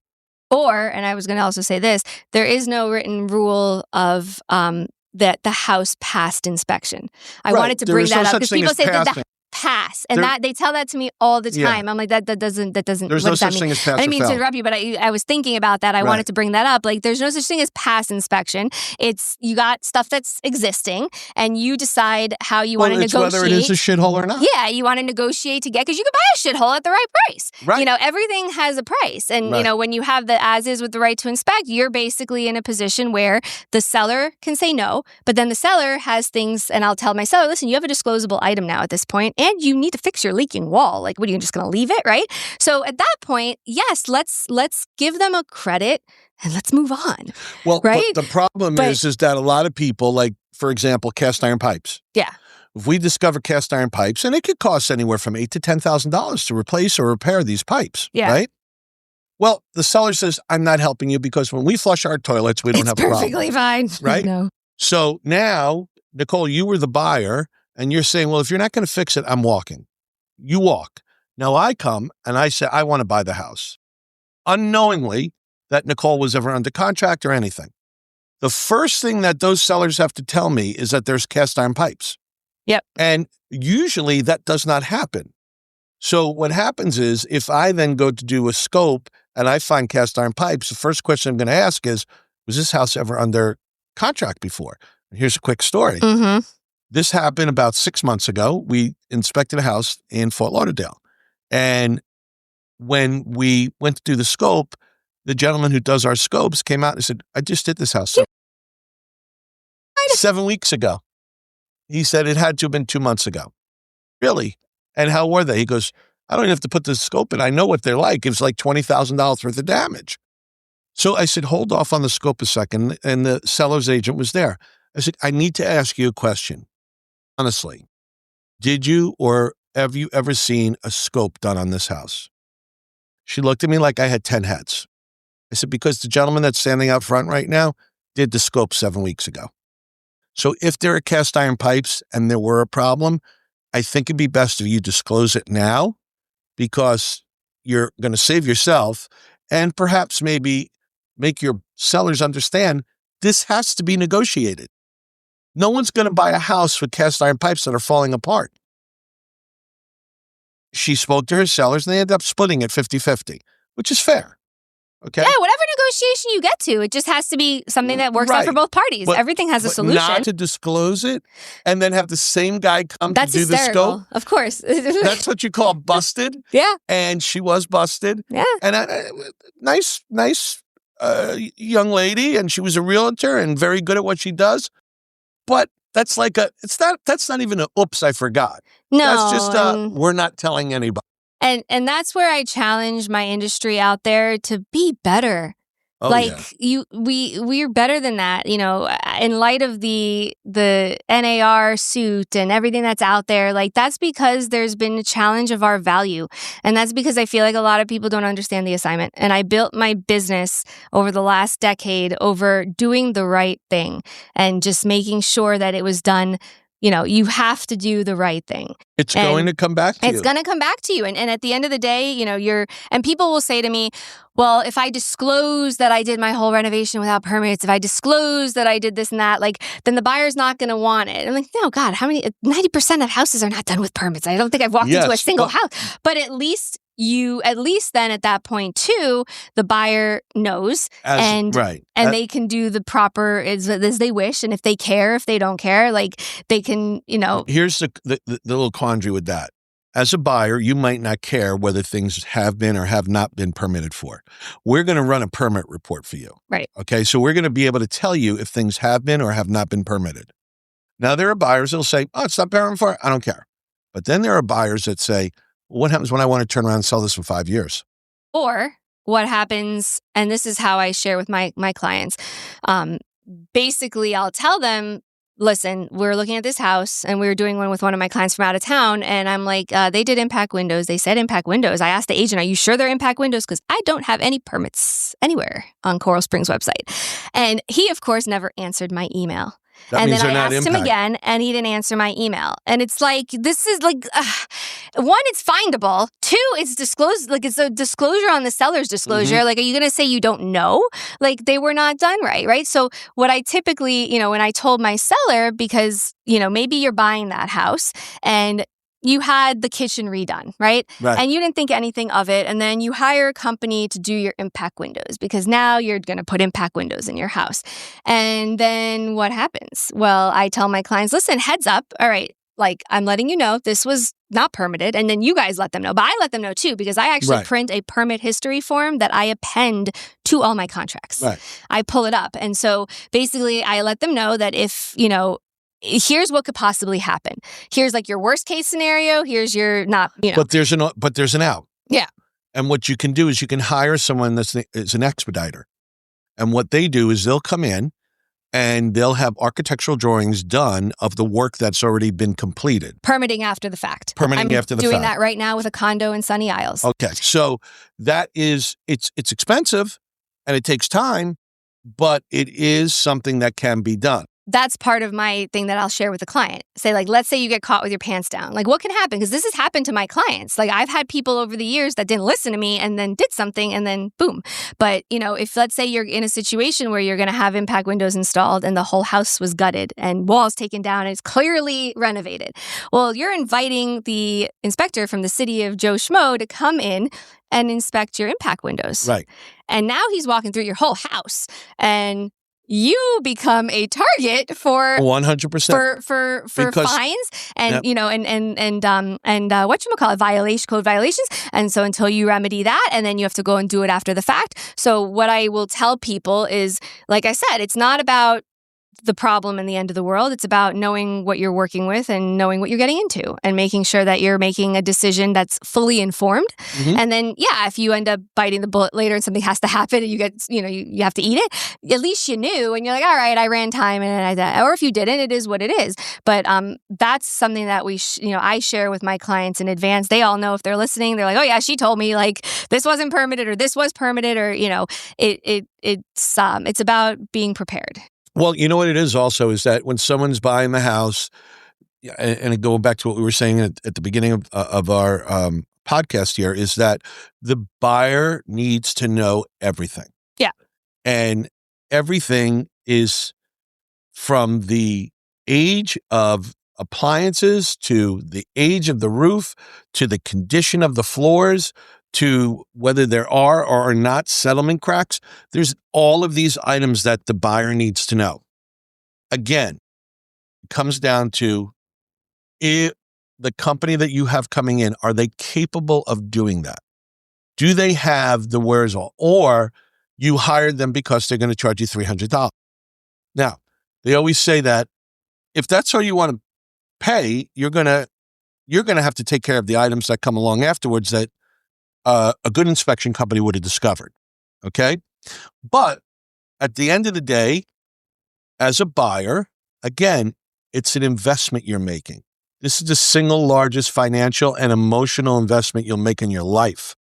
And I was going to also say this, there is no written rule of that the house passed inspection. I wanted to bring that up because people say that the pass, and that they tell that to me all the time. I'm like, that doesn't. There's no such thing as pass. I didn't mean to interrupt you, but I was thinking about that. I wanted to bring that up. Like, there's no such thing as pass inspection. It's you got stuff that's existing, and you decide how you want to negotiate. Whether it is a shithole or not. Yeah, you want to negotiate to get because you can buy a shithole at the right price. Right. You know, everything has a price, and you know when you have the as is with the right to inspect, you're basically in a position where the seller can say no, but then the seller has things, and I'll tell my seller, listen, you have a disclosable item now at this point. And you need to fix your leaking wall. Like, what are you just going to leave it, right? So at that point, yes, let's give them a credit and let's move on. Well, right? But the problem is that a lot of people, like, for example, cast iron pipes. Yeah. If we discover cast iron pipes, and it could cost anywhere from $8,000 to $10,000 to replace or repair these pipes, right? Well, the seller says, I'm not helping you because when we flush our toilets, we don't have a problem. It's perfectly fine. Right? No. So now, Nicole, you were the buyer. And you're saying, well, if you're not going to fix it, I'm walking. You walk. Now I come and I say, I want to buy the house. Unknowingly that Nicole was ever under contract or anything. The first thing that those sellers have to tell me is that there's cast iron pipes. Yep. And usually that does not happen. So what happens is if I then go to do a scope and I find cast iron pipes, the first question I'm going to ask is, was this house ever under contract before? And here's a quick story. Mm-hmm. This happened about 6 months ago. We inspected a house in Fort Lauderdale. And when we went to do the scope, the gentleman who does our scopes came out and said, I just did this house 7 weeks ago. He said it had to have been 2 months ago. Really? And how were they? He goes, I don't even have to put the scope in. I know what they're like. It was like $20,000 worth of damage. So I said, hold off on the scope a second. And the seller's agent was there. I said, I need to ask you a question. Honestly, did you or have you ever seen a scope done on this house? She looked at me like I had 10 heads. I said, because the gentleman that's standing out front right now did the scope 7 weeks ago. So if there are cast iron pipes and there were a problem, I think it'd be best if you disclose it now because you're going to save yourself and perhaps maybe make your sellers understand this has to be negotiated. No one's going to buy a house with cast iron pipes that are falling apart. She spoke to her sellers and they ended up splitting it 50-50, which is fair. Okay. Yeah, whatever negotiation you get to, it just has to be something that works out for both parties. Everything has a solution. Not to disclose it and then have the same guy come to do hysterical. the scope. Of course. That's what you call busted. Yeah. And she was busted. Yeah. And nice young lady, and she was a realtor and very good at what she does. But that's like that's not even a oops, I forgot. No. That's just we're not telling anybody. And that's where I challenge my industry out there to be better. Oh, we're better than that, you know, in light of the NAR suit and everything that's out there. Like, that's because there's been a challenge of our value. And that's because I feel like a lot of people don't understand the assignment. And I built my business over the last decade over doing the right thing and just making sure that it was done you have to do the right thing. It's going to come back to you. It's going to come back to you. And at the end of the day, and people will say to me, well, if I disclose that I did my whole renovation without permits, if I disclose that I did this and that, then the buyer's not going to want it. I'm like, no, God, 90% of houses are not done with permits. I don't think I've walked into a single house. But at least then at that point too, the buyer knows and they can do the proper as they wish. And if they care, if they don't care, they can, Here's the little quandary with that. As a buyer, you might not care whether things have been or have not been permitted for. We're going to run a permit report for you. Right. Okay. So we're going to be able to tell you if things have been or have not been permitted. Now, there are buyers that'll say, oh, it's not permitted for. I don't care. But then there are buyers that say, what happens when I want to turn around and sell this in 5 years? Or what happens, and this is how I share with my clients. Basically, I'll tell them, listen, we're looking at this house and we were doing one with one of my clients from out of town. And I'm like, they did impact windows. They said impact windows. I asked the agent, are you sure they're impact windows? Because I don't have any permits anywhere on Coral Springs website. And he, of course, never answered my email. And then I asked him again, and he didn't answer my email. And it's this is one, it's findable. Two, it's disclosed. It's a disclosure on the seller's disclosure. Mm-hmm. Are you going to say you don't know? They were not done right? So what I typically, when I told my seller, because, maybe you're buying that house and you had the kitchen redone, right? And you didn't think anything of it. And then you hire a company to do your impact windows because now you're going to put impact windows in your house. And then what happens? Well, I tell my clients, listen, heads up. All right. I'm letting you know this was not permitted. And then you guys let them know. But I let them know too, because I actually print a permit history form that I append to all my contracts. I pull it up. And so basically I let them know that if, here's what could possibly happen. Here's your worst case scenario. Here's your not, But there's an out. Yeah. And what you can do is you can hire someone is an expediter. And what they do is they'll come in and they'll have architectural drawings done of the work that's already been completed. Permitting after the fact. I'm doing that right now with a condo in Sunny Isles. Okay. So that is, it's expensive and it takes time, but it is something that can be done. That's part of my thing that I'll share with the client. Say, let's say you get caught with your pants down. What can happen? Because this has happened to my clients. I've had people over the years that didn't listen to me and then did something and then boom. But, if let's say you're in a situation where you're going to have impact windows installed and the whole house was gutted and walls taken down and it's clearly renovated. Well, you're inviting the inspector from the city of Joe Schmo to come in and inspect your impact windows. Right. And now he's walking through your whole house and you become a target for 100% for fines and whatchamacallit, code violations. And so until you remedy that, and then you have to go and do it after the fact. So what I will tell people is, like I said, it's not about the problem and the end of the world. It's about knowing what you're working with and knowing what you're getting into and making sure that you're making a decision that's fully informed. Mm-hmm. And then, if you end up biting the bullet later and something has to happen and you get, you have to eat it, at least you knew and you're like, all right, I ran time or if you didn't, it is what it is. But that's something that I share with my clients in advance. They all know if they're listening, they're like, oh yeah, she told me this wasn't permitted or this was permitted or, it's about being prepared. Well, you know what it is also is that when someone's buying the house, and going back to what we were saying at the beginning of our podcast here, is that the buyer needs to know everything. Yeah. And everything is from the age of appliances to the age of the roof to the condition of the floors to whether there are or are not settlement cracks. There's all of these items that the buyer needs to know. Again, it comes down to if the company that you have coming in, are they capable of doing that? Do they have the wherewithal? Or you hired them because they're going to charge you $300. Now, they always say that if that's all you want to pay, you're going to have to take care of the items that come along afterwards that a good inspection company would have discovered. Okay. But at the end of the day, as a buyer, again, it's an investment you're making. This is the single largest financial and emotional investment you'll make in your life.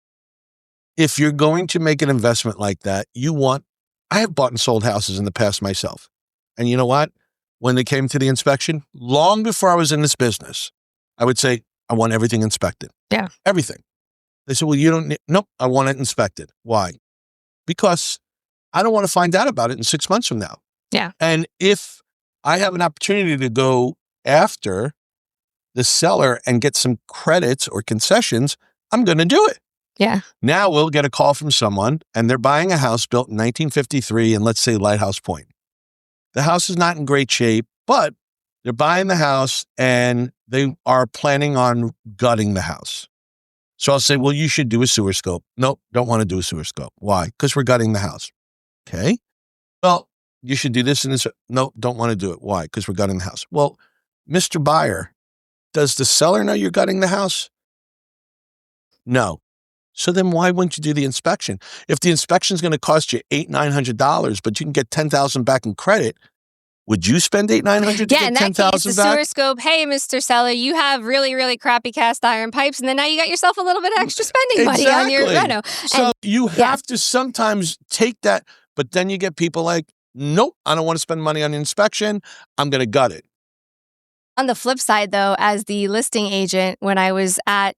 If you're going to make an investment like that, I have bought and sold houses in the past myself. And you know what? when they came to the inspection, long before I was in this business, I would say, I want everything inspected. Yeah. Everything. They said, well, you don't need, nope, I want it inspected. Why? Because I don't want to find out about it in 6 months from now. Yeah. And if I have an opportunity to go after the seller and get some credits or concessions, I'm going to do it. Yeah. Now we'll get a call from someone and they're buying a house built in 1953 in, let's say, Lighthouse Point. The house is not in great shape, but they're buying the house and they are planning on gutting the house. So I'll say, well, you should do a sewer scope. Nope, don't want to do a sewer scope. Why? Because we're gutting the house. Okay. Well, you should do this and this. Nope, don't want to do it. Why? Because we're gutting the house. Well, Mr. Buyer, does the seller know you're gutting the house? No. So then why wouldn't you do the inspection? If the inspection is going to cost you $800-900, but you can get $10,000 back in credit, would you spend $800-900 to Yeah, in get that case, the $10,000 back? sewer scope, hey, Mr. Seller, you have really, really crappy cast iron pipes, and then now you got yourself a little bit of extra spending money on your reno. So you have to sometimes take that, but then you get people like, nope, I don't want to spend money on the inspection. I'm going to gut it. On the flip side, though, as the listing agent, when I was at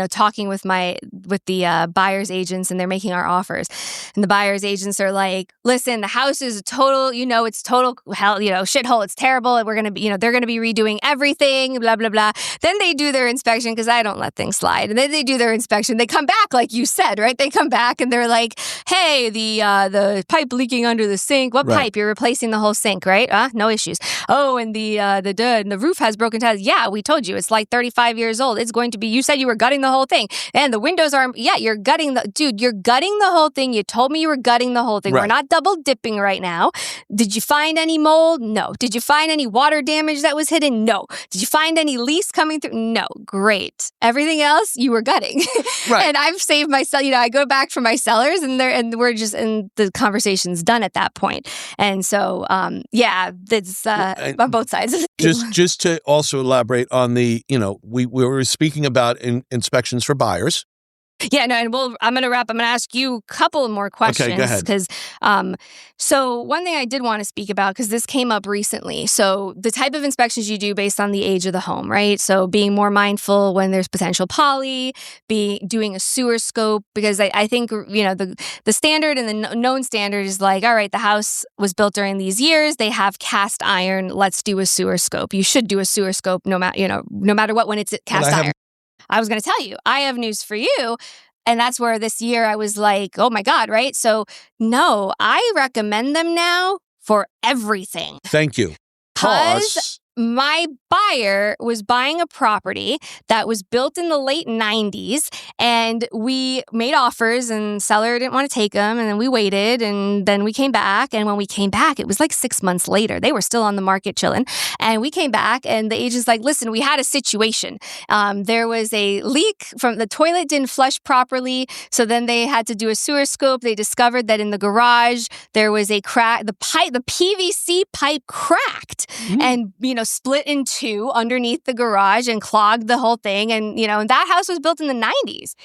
talking with the buyer's agents and they're making our offers, and the buyer's agents are like, listen, the house is a total, it's total hell, shithole. It's terrible. And we're going to be, they're going to be redoing everything, blah, blah, blah. Then they do their inspection because I don't let things slide. And then they do their inspection. They come back, like you said, right? They come back and they're like, hey, the pipe leaking under the sink. What pipe? You're replacing the whole sink, right? No issues. Oh, and the roof has broken tiles. Yeah, we told you. It's like 35 years old. It's going to be, you said you were gutting the whole thing. And the windows are, you're gutting you're gutting the whole thing. You told me you were gutting the whole thing. Right. We're not double dipping right now. Did you find any mold? No. Did you find any water damage that was hidden? No. Did you find any leaks coming through? No. Great. Everything else you were gutting. Right. And I've saved myself, I go back for my sellers and the conversation's done at that point. And so, it's on both sides. Just to also elaborate on the, we were speaking about inspections for buyers. Yeah, no, and I'm going to wrap. I'm going to ask you a couple more questions. Okay, go ahead. Because, so one thing I did want to speak about, because this came up recently. So the type of inspections you do based on the age of the home, right? So being more mindful when there's potential poly, doing a sewer scope, because I think, the standard and the known standard is like, all right, the house was built during these years. They have cast iron. Let's do a sewer scope. You should do a sewer scope no matter what, when it's cast iron. I was going to tell you, I have news for you. And that's where this year I was like, oh my God, right? So no, I recommend them now for everything. Thank you. Because my buyer was buying a property that was built in the late 90s, and we made offers and seller didn't want to take them, and then we waited, and then we came back, and when we came back, it was like 6 months later. They were still on the market chilling, and we came back, and the agent's like, listen, we had a situation. There was a leak from the toilet, didn't flush properly, so then they had to do a sewer scope. They discovered that in the garage, there was a crack, the PVC pipe cracked, and, split in two underneath the garage and clogged the whole thing. And, and that house was built in the 90s.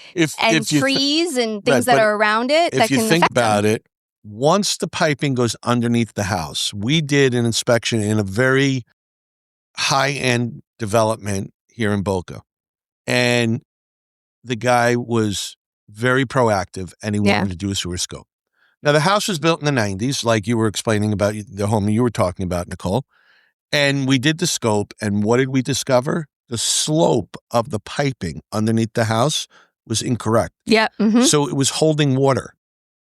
And trees and things that are around it. If you think about it, once the piping goes underneath the house, we did an inspection in a very high-end development here in Boca. And the guy was very proactive and he wanted to do a sewer scope. Now, the house was built in the 90s, like you were explaining about the home you were talking about, Nicole. And we did the scope, and what did we discover? The slope of the piping underneath the house was incorrect. Yeah. Mm-hmm. So it was holding water.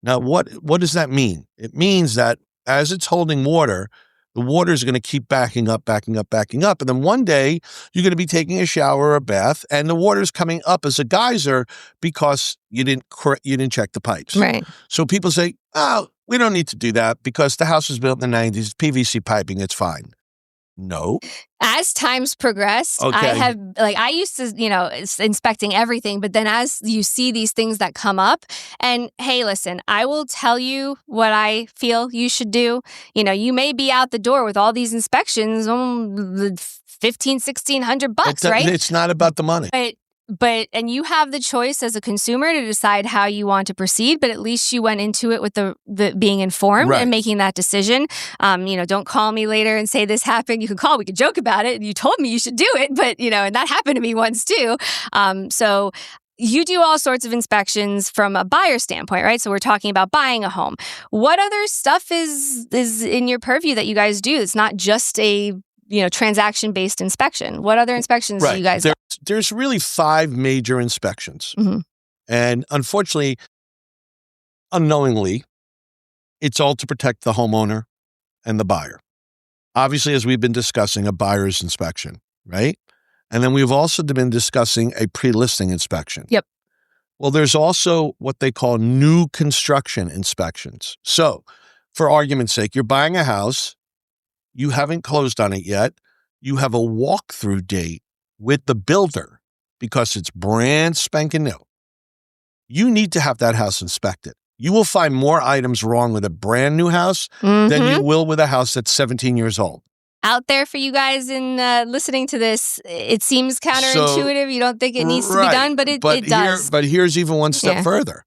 Now, what does that mean? It means that as it's holding water, the water is going to keep backing up. And then one day you're going to be taking a shower or a bath, and the water is coming up as a geyser because you didn't check the pipes. Right. So people say, oh, we don't need to do that because the house was built in the 90s, PVC piping, it's fine. No. As times progressed, I used to, inspecting everything, but then as you see these things that come up, and hey, listen, I will tell you what I feel you should do. You may be out the door with all these inspections, $1,500-$1,600, right? It's not about the money. But and you have the choice as a consumer to decide how you want to proceed, but at least you went into it with the being informed Right. and making that decision. Don't call me later and say this happened. You can call, we could joke about it. You told me you should do it, but and that happened to me once too. So you do all sorts of inspections from a buyer standpoint, right? So we're talking about buying a home. What other stuff is in your purview that you guys do? It's not just a transaction-based inspection. What other inspections do you guys do? There's really 5 major inspections. Mm-hmm. And unfortunately, unknowingly, it's all to protect the homeowner and the buyer. Obviously, as we've been discussing, a buyer's inspection, right? And then we've also been discussing a pre-listing inspection. Yep. Well, there's also what they call new construction inspections. So, for argument's sake, you're buying a house, you haven't closed on it yet, you have a walkthrough date with the builder because it's brand spanking new. You need to have that house inspected. You will find more items wrong with a brand new house than you will with a house that's 17 years old. Out there for you guys in listening to this, it seems counterintuitive. You don't think it needs to be done, but it does. But here's even one step further.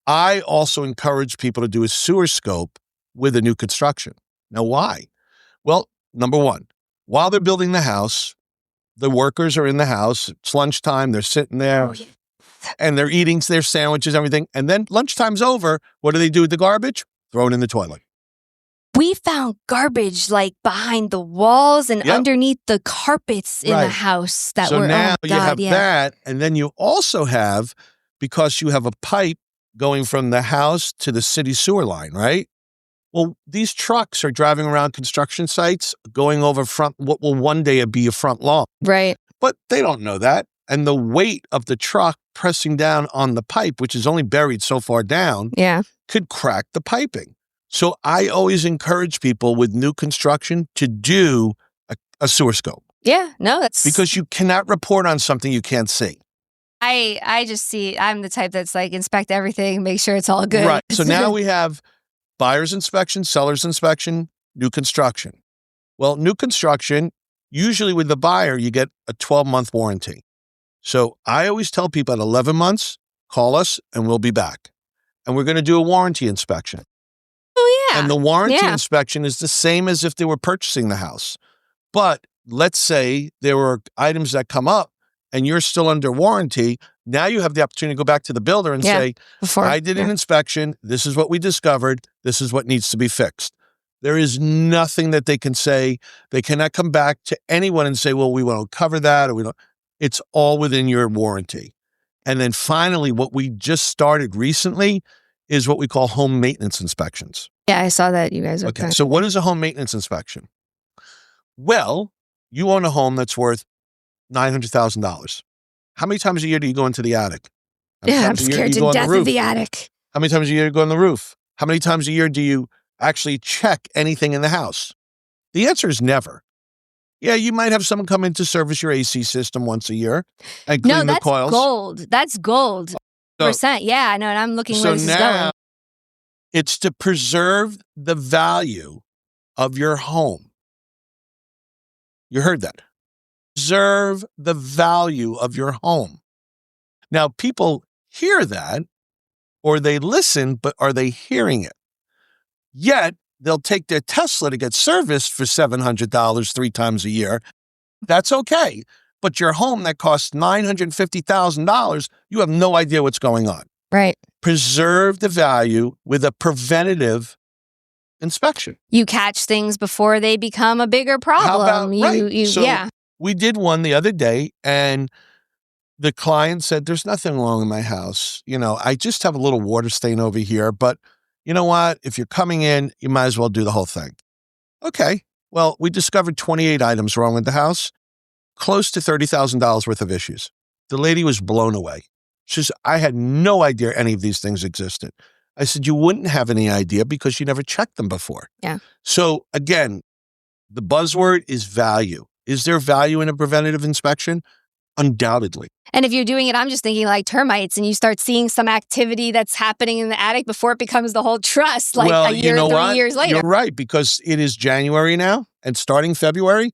I also encourage people to do a sewer scope with a new construction. Now, why? Well, number one, while they're building the house, the workers are in the house. It's lunchtime. They're sitting there and they're eating their sandwiches, everything. And then lunchtime's over. What do they do with the garbage? Throw it in the toilet. We found garbage like behind the walls and underneath the carpets in the house that so were. Now you have that, and then you also have, because you have a pipe going from the house to the city sewer line, right? Well, these trucks are driving around construction sites, going over what will one day be a front lawn. Right. But they don't know that. And the weight of the truck pressing down on the pipe, which is only buried so far down, could crack the piping. So I always encourage people with new construction to do a sewer scope. Yeah, no, that's... Because you cannot report on something you can't see. I just see, I'm the type that's like, inspect everything, make sure it's all good. Right. So now we have buyer's inspection, seller's inspection, new construction. Well, new construction, usually with the buyer, you get a 12-month warranty. So I always tell people at 11 months, call us and we'll be back. And we're going to do a warranty inspection. Oh, yeah. And the warranty inspection is the same as if they were purchasing the house. But let's say there were items that come up and you're still under warranty. Now you have the opportunity to go back to the builder and say, I did an inspection. This is what we discovered. This is what needs to be fixed. There is nothing that they can say. They cannot come back to anyone and say, well, we won't cover that, or we don't. It's all within your warranty. And then finally, what we just started recently is what we call home maintenance inspections. Yeah, I saw that you guys are. Okay, so what is a home maintenance inspection? Well, you own a home that's worth $900,000. How many times a year do you go into the attic? I'm scared to death of the attic. How many times a year do you go on the roof? How many times a year do you actually check anything in the house? The answer is never. Yeah, you might have someone come in to service your AC system once a year and clean the coils. That's gold. Percent. Yeah, I know. And I'm looking where this is going. It's to preserve the value of your home. You heard that. Preserve the value of your home. Now, people hear that or they listen, but are they hearing it? Yet, they'll take their Tesla to get serviced for $700 3 times a year. That's okay. But your home that costs $950,000, you have no idea what's going on. Right. Preserve the value with a preventative inspection. You catch things before they become a bigger problem. We did one the other day, and the client said, there's nothing wrong in my house. I just have a little water stain over here, but you know what? If you're coming in, you might as well do the whole thing. Okay. Well, we discovered 28 items wrong with the house, close to $30,000 worth of issues. The lady was blown away. She says, I had no idea any of these things existed. I said, you wouldn't have any idea because you never checked them before. Yeah. So again, the buzzword is value. Is there value in a preventative inspection? Undoubtedly. And if you're doing it, I'm just thinking like termites, and you start seeing some activity that's happening in the attic before it becomes the whole truss, like a year, 3 years later. You're right, because it is January now, and starting February,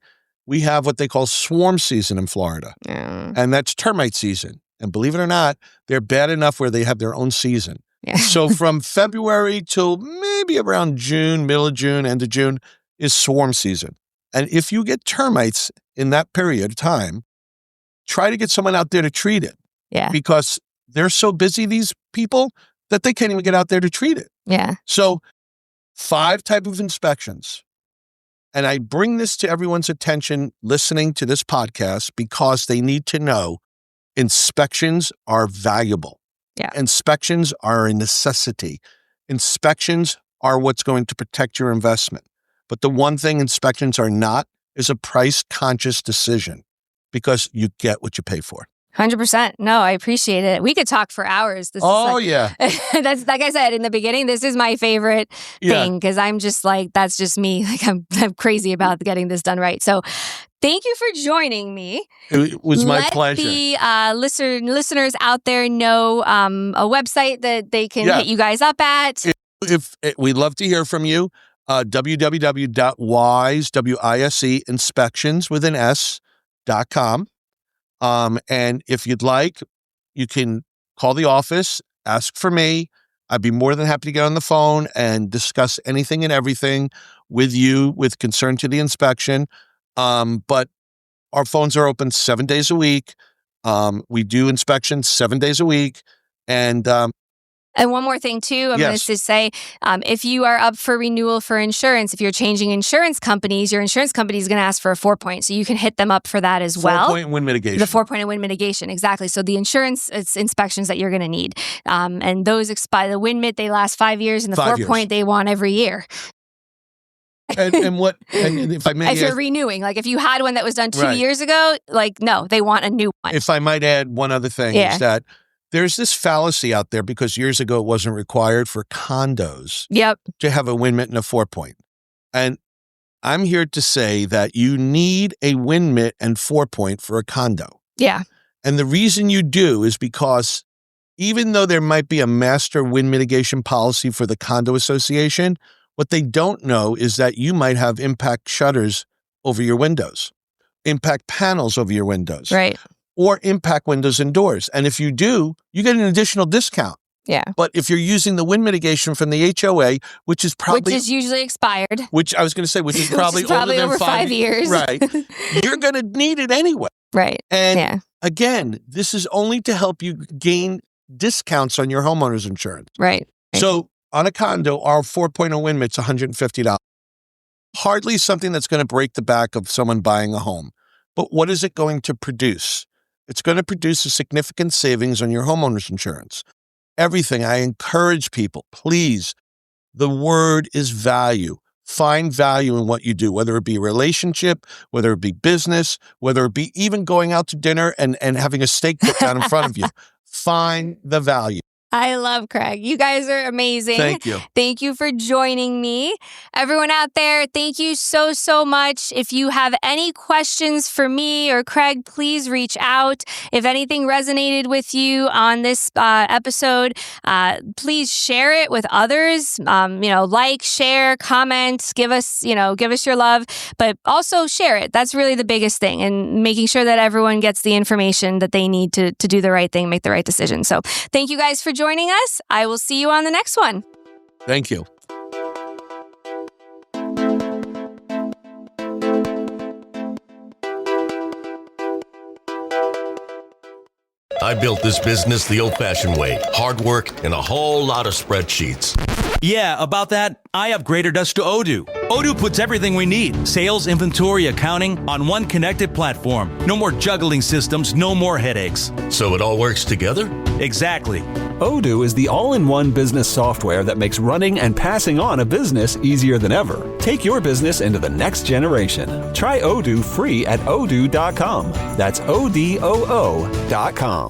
we have what they call swarm season in Florida. Yeah. And that's termite season. And believe it or not, they're bad enough where they have their own season. Yeah. So from February till maybe around June, middle of June, end of June is swarm season. And if you get termites in that period of time, try to get someone out there to treat it. Yeah. Because they're so busy, these people, that they can't even get out there to treat it. Yeah. So 5 type of inspections. And I bring this to everyone's attention listening to this podcast because they need to know inspections are valuable. Yeah. Inspections are a necessity. Inspections are what's going to protect your investment. But the one thing inspections are not is a price-conscious decision because you get what you pay for. 100%. No, I appreciate it. We could talk for hours. This Yeah. That's like I said in the beginning, this is my favorite thing because I'm just like, that's just me. Like I'm crazy about getting this done right. So thank you for joining me. It was my pleasure. Let the listeners out there know a website that they can hit you guys up at. If we'd love to hear from you, www.inspections.com. And if you'd like, you can call the office, ask for me. I'd be more than happy to get on the phone and discuss anything and everything with you with concern to the inspection. But our phones are open 7 days a week. We do inspections 7 days a week. And one more thing, too, I'm going to say, if you are up for renewal for insurance, if you're changing insurance companies, your insurance company is going to ask for a 4-point. So you can hit them up for that as well. 4-point wind mitigation. The 4-point and wind mitigation, exactly. So the insurance inspections that you're going to need. And those expire, the wind mit, they last 5 years, and the 4-point they want every year. And if I may, if you're renewing, like if you had one that was done 2 years ago, like no, they want a new one. If I might add one other thing is that there's this fallacy out there because years ago it wasn't required for condos to have a wind mitt and a 4-point. And I'm here to say that you need a wind mitt and 4-point for a condo. Yeah. And the reason you do is because even though there might be a master wind mitigation policy for the condo association, what they don't know is that you might have impact shutters over your windows, impact panels over your windows. Right. Or impact windows and doors. And if you do, you get an additional discount. Yeah. But if you're using the wind mitigation from the HOA, which is usually expired. Which I was going to say, which is probably older than over 5 years. Right. You're going to need it anyway. Right. And again, this is only to help you gain discounts on your homeowner's insurance. Right. So on a condo, our 4.0 wind mitt's $150. Hardly something that's going to break the back of someone buying a home. But what is it going to produce? It's going to produce a significant savings on your homeowner's insurance. Everything. I encourage people, please, the word is value. Find value in what you do, whether it be a relationship, whether it be business, whether it be even going out to dinner and having a steak put down in front of you. Find the value. I love Craig. You guys are amazing. Thank you. Thank you for joining me. Everyone out there, thank you so, so much. If you have any questions for me or Craig, please reach out. If anything resonated with you on this episode, please share it with others. Like, share, comment, give us your love, but also share it. That's really the biggest thing, and making sure that everyone gets the information that they need to do the right thing, make the right decision. So thank you guys for joining us. I will see you on the next one. Thank you. I built this business the old-fashioned way. Hard work and a whole lot of spreadsheets. Yeah, about that, I upgraded us to Odoo. Odoo puts everything we need, sales, inventory, accounting, on one connected platform. No more juggling systems, no more headaches. So it all works together? Exactly. Odoo is the all-in-one business software that makes running and passing on a business easier than ever. Take your business into the next generation. Try Odoo free at odoo.com. That's ODOO.com.